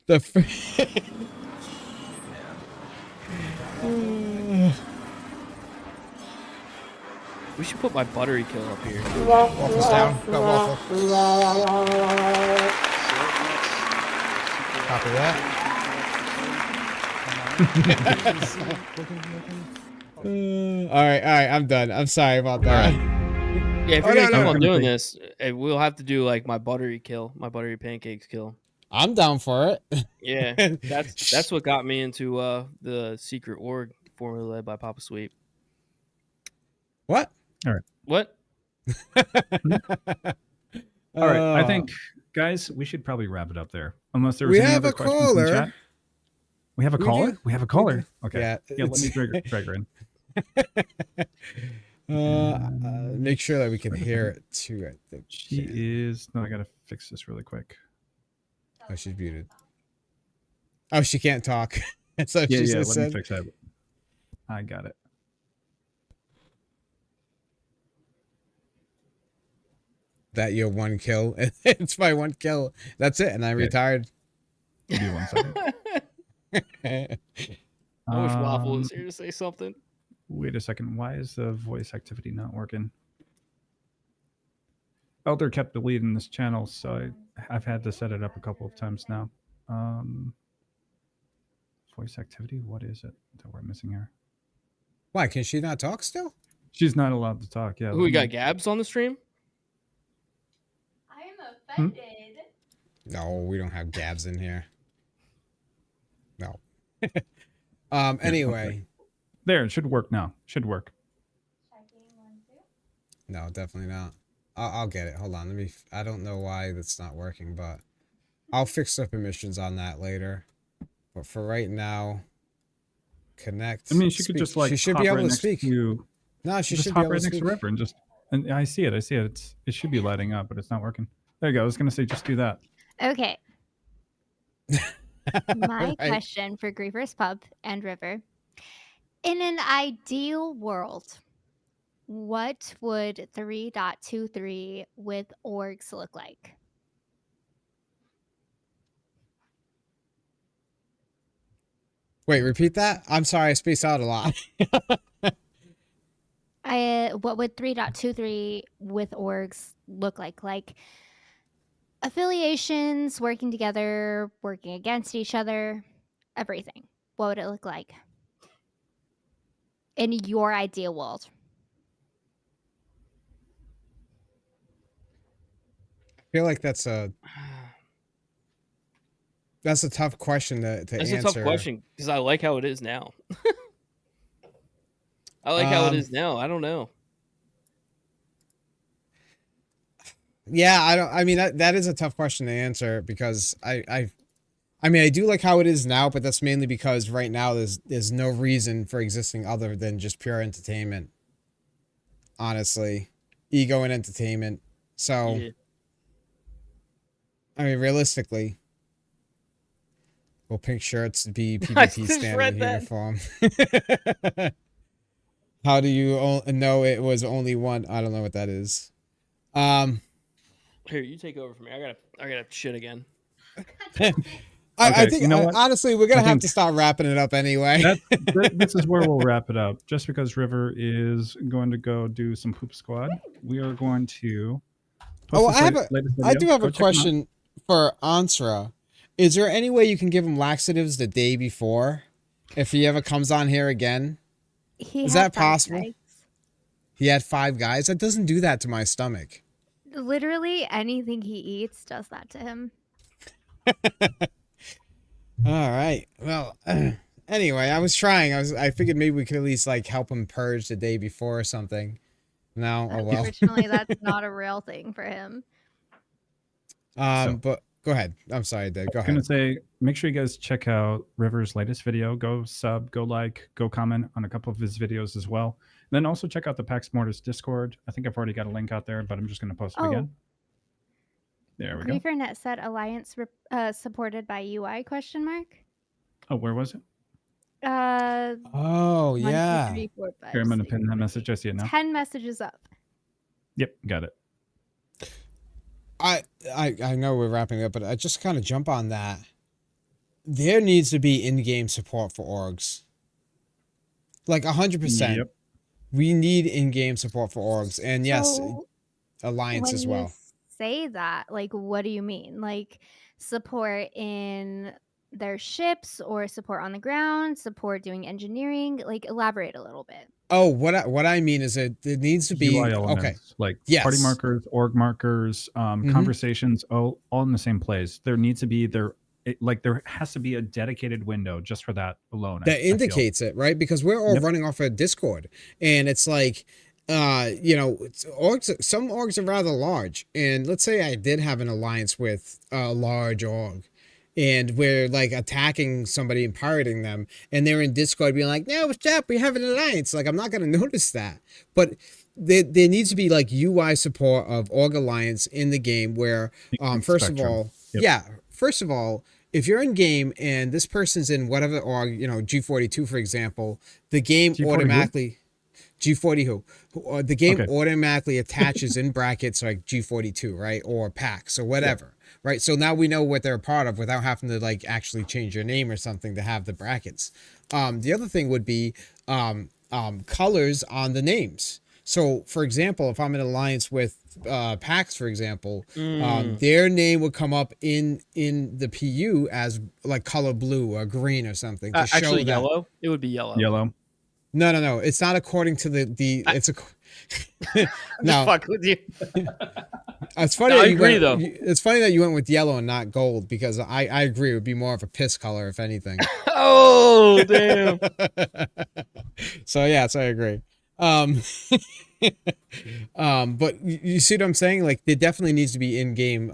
should put my buttery kill up here. Waffles down. Got Waffle. Copy that. All right. I'm done. I'm sorry about that. Yeah, if you're gonna keep on doing this, we'll have to do like my buttery pancakes kill. I'm down for it. Yeah, that's what got me into the secret org formerly led by Papa Sweep. What? All right. What? All right. I think, guys, we should probably wrap it up there. Unless there was any other questions in the chat. We have a caller? We have a caller. Okay. Yeah, let me drag her in. Make sure that we can hear it too. I think she is. No, I gotta fix this really quick. Oh, she's muted. Oh, she can't talk. So yeah. Let me fix that. I got it. That your one kill. It's my one kill. That's it, and I retired. Give me 1 second. I wish Waffle was here to say something. Wait a second. Why is the voice activity not working? Elder kept deleting this channel, so I've had to set it up a couple of times now. Voice activity? What is it that we're missing here? Why? Can she not talk still? She's not allowed to talk. Yeah. Who, we got Gabs on the stream? I am offended. No, we don't have Gabs in here. No. Anyway. Okay. There, it should work now. Should work. No, definitely not. I'll get it. Hold on. I don't know why that's not working, but I'll fix the permissions on that later. But for right now, connect. I mean, she could just like she should be able to speak. No, she should hop right next to River and just. And I see it. It should be lighting up, but it's not working. There you go. I was gonna say just do that. Okay. My question for Griever's Pub and River. In an ideal world, what would 3.23 with orgs look like? Wait, repeat that? I'm sorry, I spaced out a lot. What would 3.23 with orgs look like? Like affiliations, working together, working against each other, everything. What would it look like in your ideal world? I feel like that's a tough question to answer. That's a tough question because I like how it is now. I like how it is now. I don't know. Yeah, I mean that is a tough question to answer because I mean I do like how it is now, but that's mainly because right now there's no reason for existing other than just pure entertainment. Honestly, ego and entertainment. So, yeah. I mean, realistically, will pink shirts be PvP standard uniform? How do you know it was only one? I don't know what that is. Here, you take over from me. I gotta shit again. I think, you know honestly, we're gonna have to start wrapping it up anyway. This is where we'll wrap it up. Just because River is going to go do some poop squad, we are going to. I do have a question for Ansra. Is there any way you can give him laxatives the day before, if he ever comes on here again? Is that possible? Guys. He had 5 guys. That doesn't do that to my stomach. Literally anything he eats does that to him. All right. Well, anyway, I was trying. I figured maybe we could at least like help him purge the day before or something. No, oh well. Unfortunately, that's not a real thing for him. But go ahead. I'm sorry, Dave. Go ahead. I'm gonna say, make sure you guys check out River's latest video. Go sub, go like, go comment on a couple of his videos as well. And then also check out the Pax Mortis Discord. I think I've already got a link out there, but I'm just gonna post it again. There we go. GrieferNet said alliance supported by UI ? Oh, where was it? Oh, 1, 2, yeah. 3, 4, 5, Here, I'm going to 6, pin that 7, message. I see it now. 10 messages up. Yep, got it. I know we're wrapping up, but I just kind of jump on that. There needs to be in-game support for orgs. Like 100%. Yep. We need in-game support for orgs. And yes, So, alliance when as you well. say that, like, what do you mean? Like, support in their ships or support on the ground, support doing engineering? Like, elaborate a little bit. Oh, what I mean is that it needs to be UI elements, okay. like Yes. party markers, org markers, conversations, all in the same place. There needs to be there has to be a dedicated window just for that alone. That indicates it, right? Because we're all running off of Discord, and it's like, orgs. Some orgs are rather large, and let's say I did have an alliance with a large org, and we're like attacking somebody and pirating them, and they're in Discord being like, "No, what's up? We have an alliance." Like, I'm not gonna notice that, but there needs to be like UI support of org alliance in the game where, first of all, first of all, if you're in game and this person's in whatever org, G42, for example, the game G40 automatically G40 the game Okay. automatically attaches in brackets like G42, right? Or PAX or whatever, right? So now we know what they're a part of without having to like actually change your name or something to have the brackets. The other thing would be colors on the names. So, for example, if I'm in alliance with PAX, for example, their name would come up in the PU as like color blue or green or something to show actually that. yellow. It would be yellow. Yellow. No. It's not according to it's a no. Fuck with you. It's funny. No, I agree though. It's funny that you went with yellow and not gold because I agree it would be more of a piss color if anything. Oh damn. So yes, I agree. But you see what I'm saying? Like there definitely needs to be in-game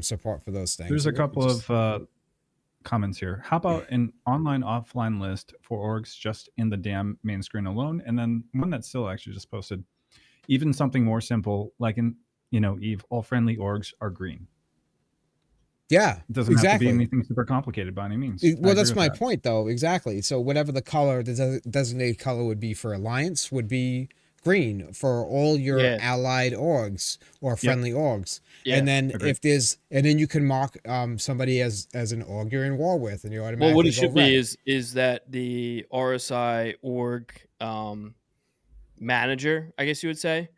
support for those things. There's a couple of comments here. How about an online offline list for orgs just in the damn main screen alone? And then one that's still actually just posted. Even something more simple, like in Eve, all friendly orgs are green. Yeah, it doesn't have to be anything super complicated by any means. Well, that's my point, though. Exactly. So whatever the color, the designated color would be for Alliance would be green for all your allied orgs or friendly orgs. Yeah, and then then you can mark somebody as an org you're in war with, and you automatically. Well, what it should be is that the RSI org manager, I guess you would say,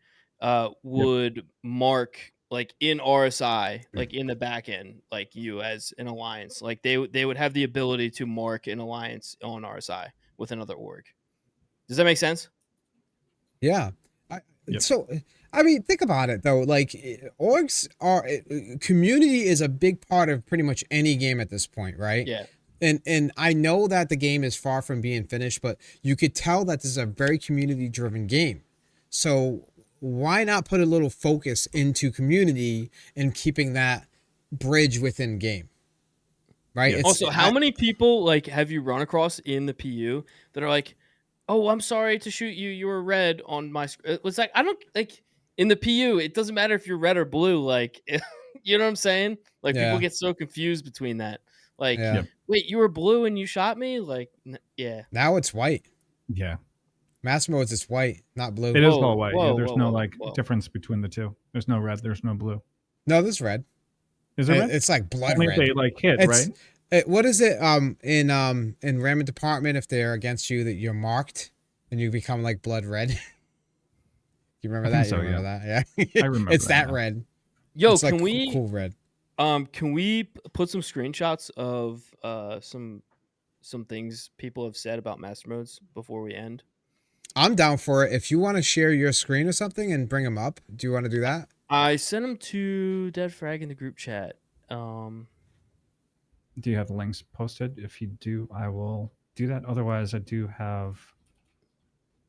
would mark like in RSI, like in the back end, like you as an alliance, like they would have the ability to mark an alliance on RSI with another org. Does that make sense? Yeah. So, I mean, think about it though. Like orgs community is a big part of pretty much any game at this point, right? Yeah. And I know that the game is far from being finished, but you could tell that this is a very community driven game. So why not put a little focus into community and keeping that bridge within game? Right. Yeah. Also, how many people like have you run across in the PU that are like, "Oh, I'm sorry to shoot you. You were red on my screen." It was like, I don't like in the PU. It doesn't matter if you're red or blue. Like, you know what I'm saying? Like people get so confused between that. Like, wait, you were blue and you shot me? Like, Now it's white. Yeah. Mass modes is white, not blue. It is all white. There's no difference between the two. There's no red. There's no blue. No, there's red. Is it red? It's like blood Only red. If they like hit, right? What is it? In Ramen Department, if they're against you, that you're marked and you become like blood red. You remember that? So, you remember that? Yeah. I remember. It's that red. Yo, it's can like we cool red? Can we put some screenshots of some things people have said about master modes before we end? I'm down for it. If you want to share your screen or something and bring them up, do you want to do that? I sent them to Dead Frag in the group chat. Do you have the links posted? If you do, I will do that. Otherwise, I do have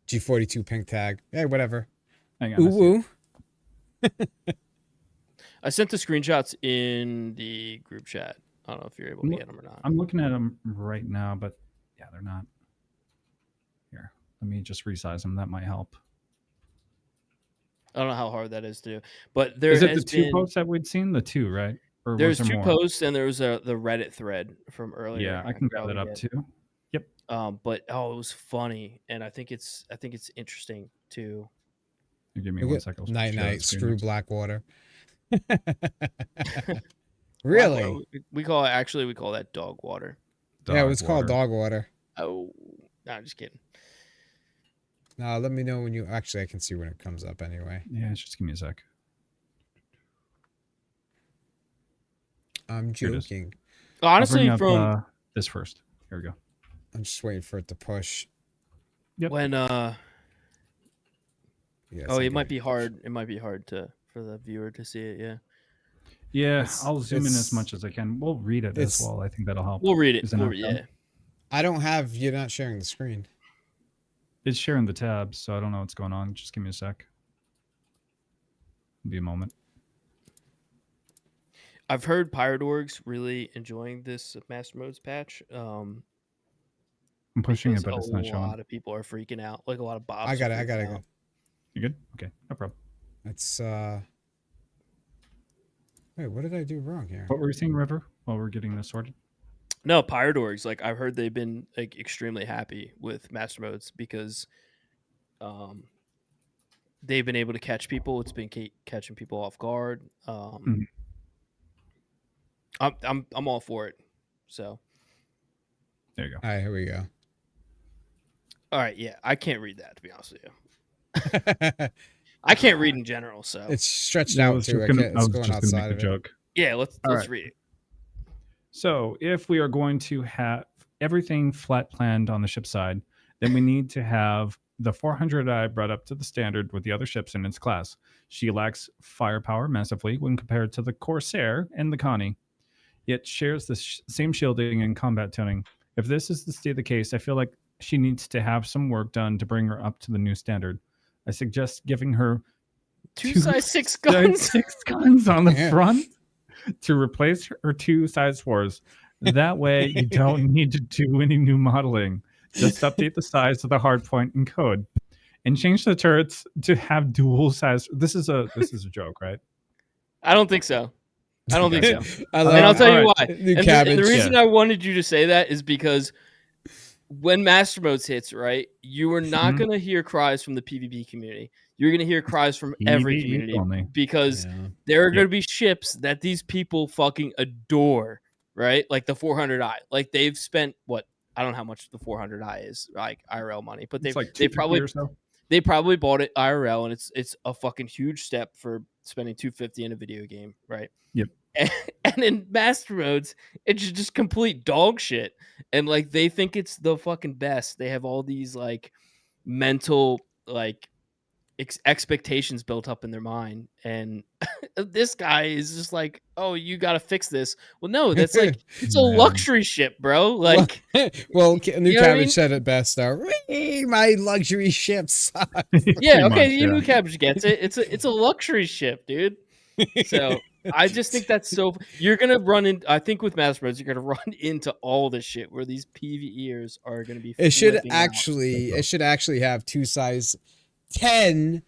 G42 pink tag. Hey, whatever. Hang on. Ooh. I sent the screenshots in the group chat. I don't know if you're able to get them or not. I'm looking at them right now, but yeah, they're not. Here, let me just resize them. That might help. I don't know how hard that is to do, but there Is it the has 2 been posts that we'd seen? The 2, right? Or was there's there 2 more? posts and there's the Reddit thread from earlier. Yeah, I can grab that up too. Yep. But it was funny, and I think it's interesting too. You give me one second. Night, screw Blackwater. Really? Really? We call that dog water. Yeah, it's called dog water. Oh, no, I'm just kidding. No, let me know when you actually. I can see when it comes up anyway. Yeah, just give me a sec. I'm joking. Honestly, I'll bring from up, this first. Here we go. I'm just waiting for it to push. Yep. When yes, it might be hard. It might be hard for the viewer to see it. Yeah. Yeah, I'll zoom in as much as I can. We'll read it as well. I think that'll help. We'll read it. Yeah. I don't have. You're not sharing the screen. It's sharing the tabs, so I don't know what's going on. Just give me a sec. It'll be a moment. I've heard Pirate Orgs really enjoying this Master Modes patch. I'm pushing it, but it's not showing. A lot of people are freaking out. Like a lot of bots. I got it. Go. You good? Okay, no problem. It's Wait, what did I do wrong here? What were you saying, River? While we're getting this sorted. No, Pirate Orgs. Like I've heard they've been like extremely happy with Master Modes because, they've been able to catch people. It's been catching people off guard. I'm all for it. So there you go. All right, here we go. All right, yeah, I can't read that, to be honest with you. I can't read in general, so it's stretched out too. It's going outside of it. Joke. Yeah, let's read it. So if we are going to have everything flat planned on the ship side, then we need to have the 400i brought up to the standard with the other ships in its class. She lacks firepower massively when compared to the Corsair and the Connie, yet shares the same shielding and combat tuning. If this is the state of the case, I feel like she needs to have some work done to bring her up to the new standard. I suggest giving her two size 6 guns. 6 guns on the front to replace her 2 size 4s. That way you don't need to do any new modeling. Just update the size of the hardpoint and code, and change the turrets to have dual size. This is a joke, right? I don't think so. And I'll tell you why. And the reason I wanted you to say that is because when Master Modes hits, right, you are not going to hear cries from the PvP community. You're going to hear cries from every community because there are going to be ships that these people fucking adore, right? Like the 400i. Like they've spent I don't know how much the 400i is, like IRL money, but they probably bought it IRL, and it's a fucking huge step for spending $250 in a video game, right? Yep. And in Master Modes, it's just complete dog shit, and like they think it's the fucking best. They have all these like mental like expectations built up in their mind, and this guy is just like, oh, you got to fix this. Well, no, that's like it's a luxury ship, bro. Like, well, New Cabbage said it best though. My luxury ship sucks. Yeah, okay, New Cabbage gets it. It's a luxury ship, dude. So I just think that's so. You're gonna run in. I think with Master Modes, you're gonna run into all this shit where these PvEers are gonna be. It should actually have 2 size 10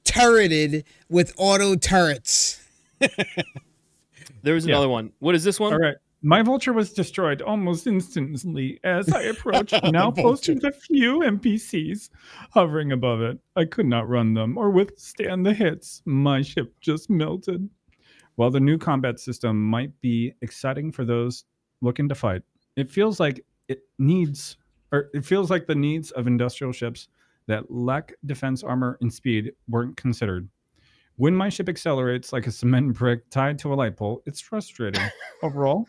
turreted with auto turrets. There was another one. What is this one? All right. My vulture was destroyed almost instantly as I approached, now posting a few NPCs hovering above it. I could not run them or withstand the hits. My ship just melted. While the new combat system might be exciting for those looking to fight, it feels like the needs of industrial ships that lack defense armor and speed weren't considered. When my ship accelerates like a cement brick tied to a light pole, it's frustrating. Overall,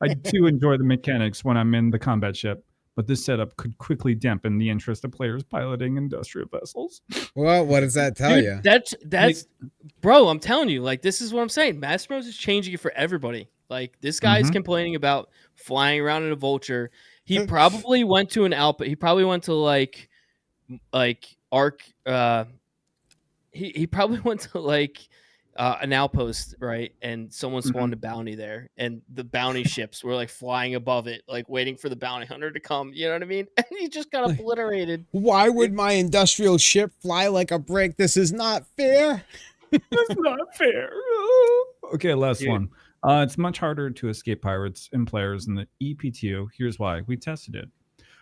I do enjoy the mechanics when I'm in the combat ship, but this setup could quickly dampen the interest of players piloting industrial vessels. Well, what does that tell you? That's bro, I'm telling you, like, this is what I'm saying. Master Modes is changing it for everybody. Like, this guy's complaining about flying around in a vulture. He probably went to an Alpha. He probably went to like Arc. He probably went to like an outpost, right? And someone spawned a bounty there, and the bounty ships were like flying above it, like waiting for the bounty hunter to come. You know what I mean? And he just got obliterated. Why would my industrial ship fly like a brick? This is not fair. That's not fair. Okay, last Dude. one. It's much harder to escape pirates and players in the EPTO. Here's why. We tested it.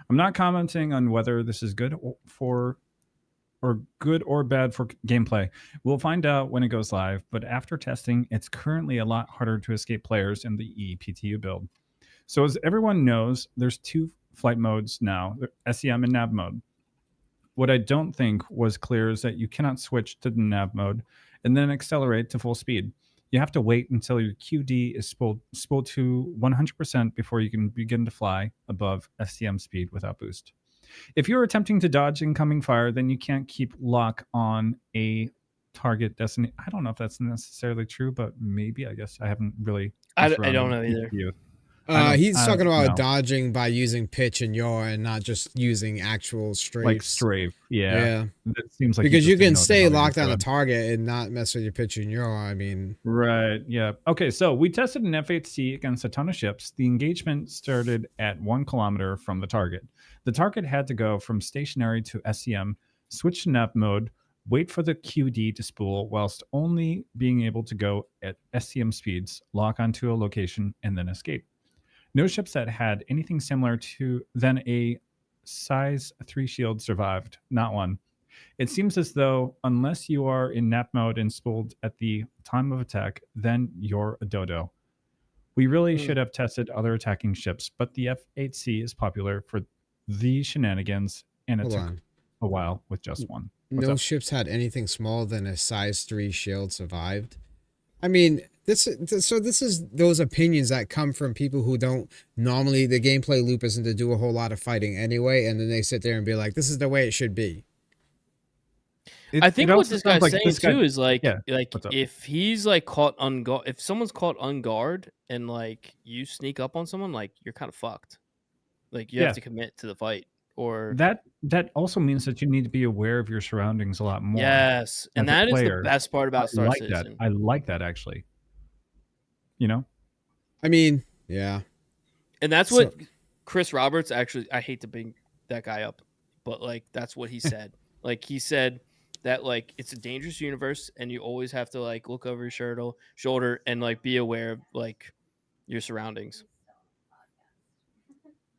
I'm not commenting on whether this is good or bad for gameplay. We'll find out when it goes live, but after testing, it's currently a lot harder to escape players in the EPTU build. So as everyone knows, there's 2 flight modes now, SEM and nav mode. What I don't think was clear is that you cannot switch to the nav mode and then accelerate to full speed. You have to wait until your QD is spooled to 100% before you can begin to fly above STM speed without boost. If you're attempting to dodge incoming fire, then you can't keep lock on a target destiny. I don't know if that's necessarily true, but maybe. I guess I haven't really. I don't know either. He's talking about dodging by using pitch and yaw and not just using actual strafes. Like strafe, yeah. It seems like because you can stay locked on a target and not mess with your pitch and yaw. I mean, right, yeah. Okay, so we tested an F-8C against a ton of ships. The engagement started at 1 kilometer from the target. The target had to go from stationary to SCM, switch to nav mode, wait for the QD to spool whilst only being able to go at SCM speeds, lock onto a location, and then escape. No ships that had anything similar to than a size 3 shield survived, not one. It seems as though unless you are in nap mode and spooled at the time of attack, then you're a dodo. We really should have tested other attacking ships, but the F-8C is popular for these shenanigans, and it took a while with just one. No ships had anything smaller than a size 3 shield survived. I mean, this is those opinions that come from people who don't normally, the gameplay loop isn't to do a whole lot of fighting anyway, and then they sit there and be like, this is the way it should be. I think what this guy's saying too is like if he's like caught on guard, if someone's caught on guard and like you sneak up on someone, like you're kind of fucked. Like you have to commit to the fight. Or that also means that you need to be aware of your surroundings a lot more. Yes, and that is the best part about Star Citizen. I like that actually. You know, I mean, yeah, and that's what Chris Roberts actually. I hate to bring that guy up, but like that's what he said. Like he said that like it's a dangerous universe, and you always have to like look over your shoulder and like be aware of like your surroundings.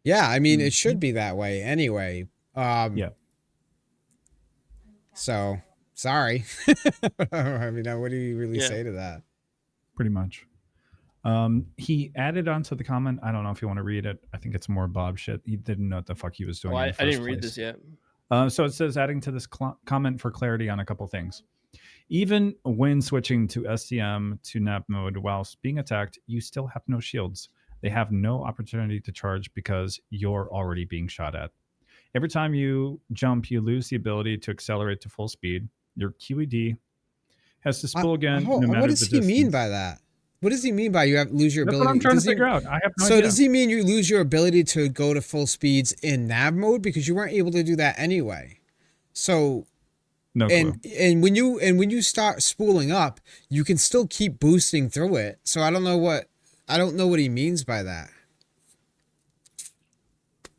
Yeah, I mean, it should be that way anyway. Yeah. So, sorry. I mean, what do you really say to that? Pretty much. He added on to the comment. I don't know if you want to read it. I think it's more Bob shit. He didn't know what the fuck he was doing. I didn't read this yet. So it says, adding to this comment for clarity on a couple things. Even when switching to SCM to nap mode whilst being attacked, you still have no shields. They have no opportunity to charge because you're already being shot at. Every time you jump, you lose the ability to accelerate to full speed. Your QED has to spool again. What does he mean by that? What does he mean by you lose your ability? That's what I'm trying to figure out. I have no idea. So does he mean you lose your ability to go to full speeds in nav mode because you weren't able to do that anyway? So no clue. And when you start spooling up, you can still keep boosting through it. So I don't know what he means by that.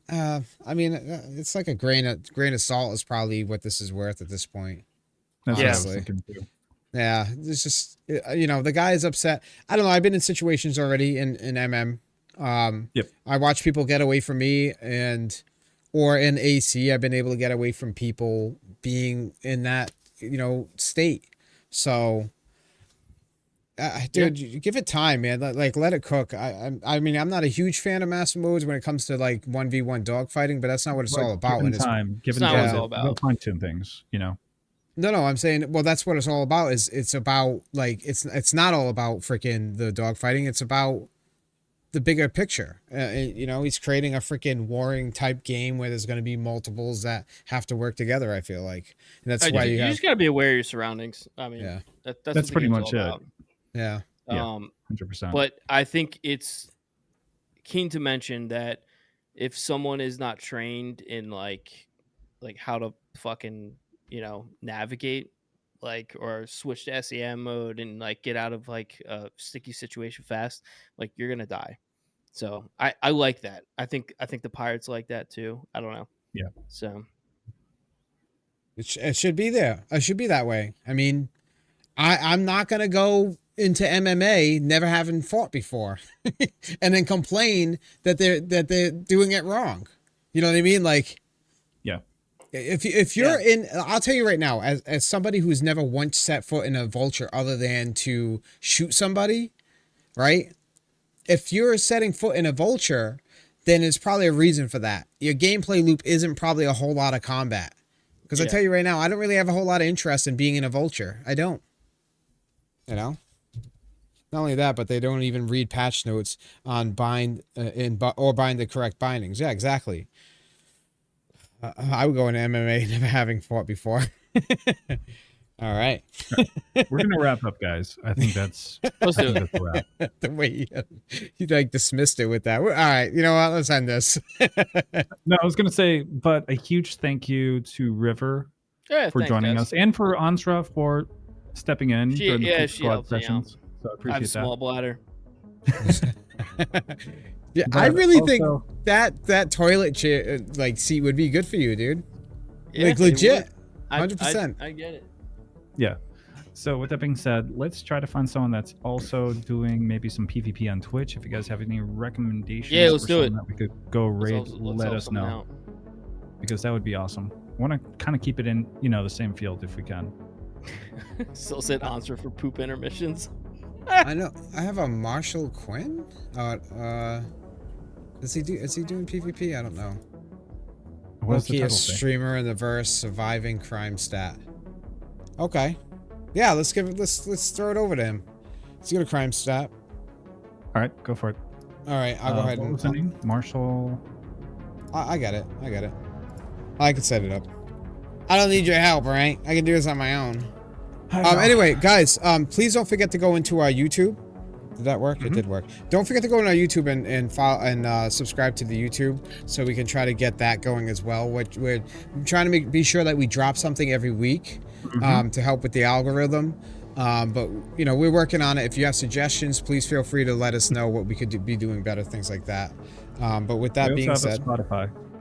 I mean, it's like a grain of salt is probably what this is worth at this point. That's what I was thinking too. Yeah, it's just the guy is upset. I don't know. I've been in situations already in MM. I watch people get away from me, or in AC, I've been able to get away from people being in that state. So. Dude, you give it time, man. Like, let it cook. I mean, I'm not a huge fan of master modes when it comes to like 1v1 dogfighting, but that's not what it's all about. Given time, it's not what it's all about. We'll fine-tune things, No, I'm saying, well, that's what it's all about. It's about like it's not all about freaking the dogfighting. It's about the bigger picture. He's creating a freaking warring type game where there's going to be multiples that have to work together. I feel like, and that's why you just got to be aware of your surroundings. I mean, that's pretty much it. About. Yeah. 100%. But I think it's keen to mention that if someone is not trained in like how to fucking navigate like, or switch to SEM mode and like get out of like a sticky situation fast, like you're gonna die. So I like that. I think the pirates like that too. I don't know. Yeah. So it should be there. It should be that way. I mean, I'm not gonna go into MMA never having fought before, and then complain that they're doing it wrong. You know what I mean? Like, yeah. If you're in, I'll tell you right now, as somebody who's never once set foot in a vulture other than to shoot somebody, right? If you're setting foot in a vulture, then it's probably a reason for that. Your gameplay loop isn't probably a whole lot of combat. Because I tell you right now, I don't really have a whole lot of interest in being in a vulture. I don't. You know? Not only that, but they don't even read patch notes on bind the correct bindings. Yeah, exactly. I would go into MMA never having fought before. All right. We're going to wrap up, guys. I think that's let's do it. The way you like dismissed it with that. All right. You know what? Let's end this. No, I was going to say, but a huge thank you to River for joining us, and for Ansra for stepping in during the squad sessions. So I appreciate I have a small bladder. Yeah, but I really think that toilet chair like seat would be good for you, dude. Yeah, like legit, 100%. I get it. Yeah. So with that being said, let's try to find someone that's also doing maybe some PvP on Twitch. If you guys have any recommendations, yeah, let's do it. That we could go raid, let us know, because that would be awesome. I want to kind of keep it in, the same field if we can. Still said answer for poop intermissions. I know. I have a Marshall Quinn. Is he doing PvP? I don't know. What's the title say? Streamer in the verse, surviving crime stat. Okay. Yeah, let's throw it over to him. Let's get a crime stat. All right, go for it. All right, I'll go ahead and. What's the name? Marshall. I got it. I can set it up. I don't need your help, right? I can do this on my own. Anyway, guys, please don't forget to go into our YouTube. Did that work? It did work. Don't forget to go on our YouTube and follow and subscribe to the YouTube so we can try to get that going as well. We're trying to be sure that we drop something every week to help with the algorithm. But we're working on it. If you have suggestions, please feel free to let us know what we could be doing better, things like that. But with that being said,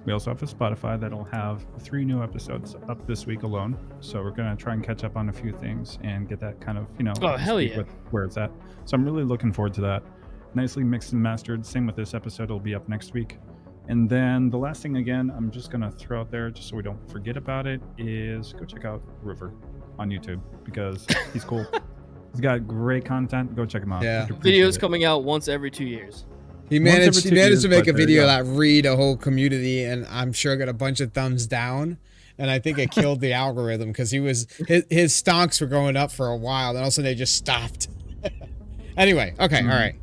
we also have a Spotify that'll have 3 new episodes up this week alone. So we're going to try and catch up on a few things and get that kind of, oh, hell yeah, with where it's at. So I'm really looking forward to that. Nicely mixed and mastered. Same with this episode. It'll be up next week. And then the last thing, again, I'm just going to throw out there just so we don't forget about it, is go check out River on YouTube, because he's cool. He's got great content. Go check him out. Yeah. Videos coming out once every 2 years. He managed to make a video that read a whole community, and I'm sure got a bunch of thumbs down. And I think it killed the algorithm because his stonks were going up for a while, and all of a sudden they just stopped. Anyway, okay, all right.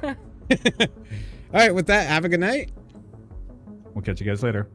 All right, with that, have a good night. We'll catch you guys later.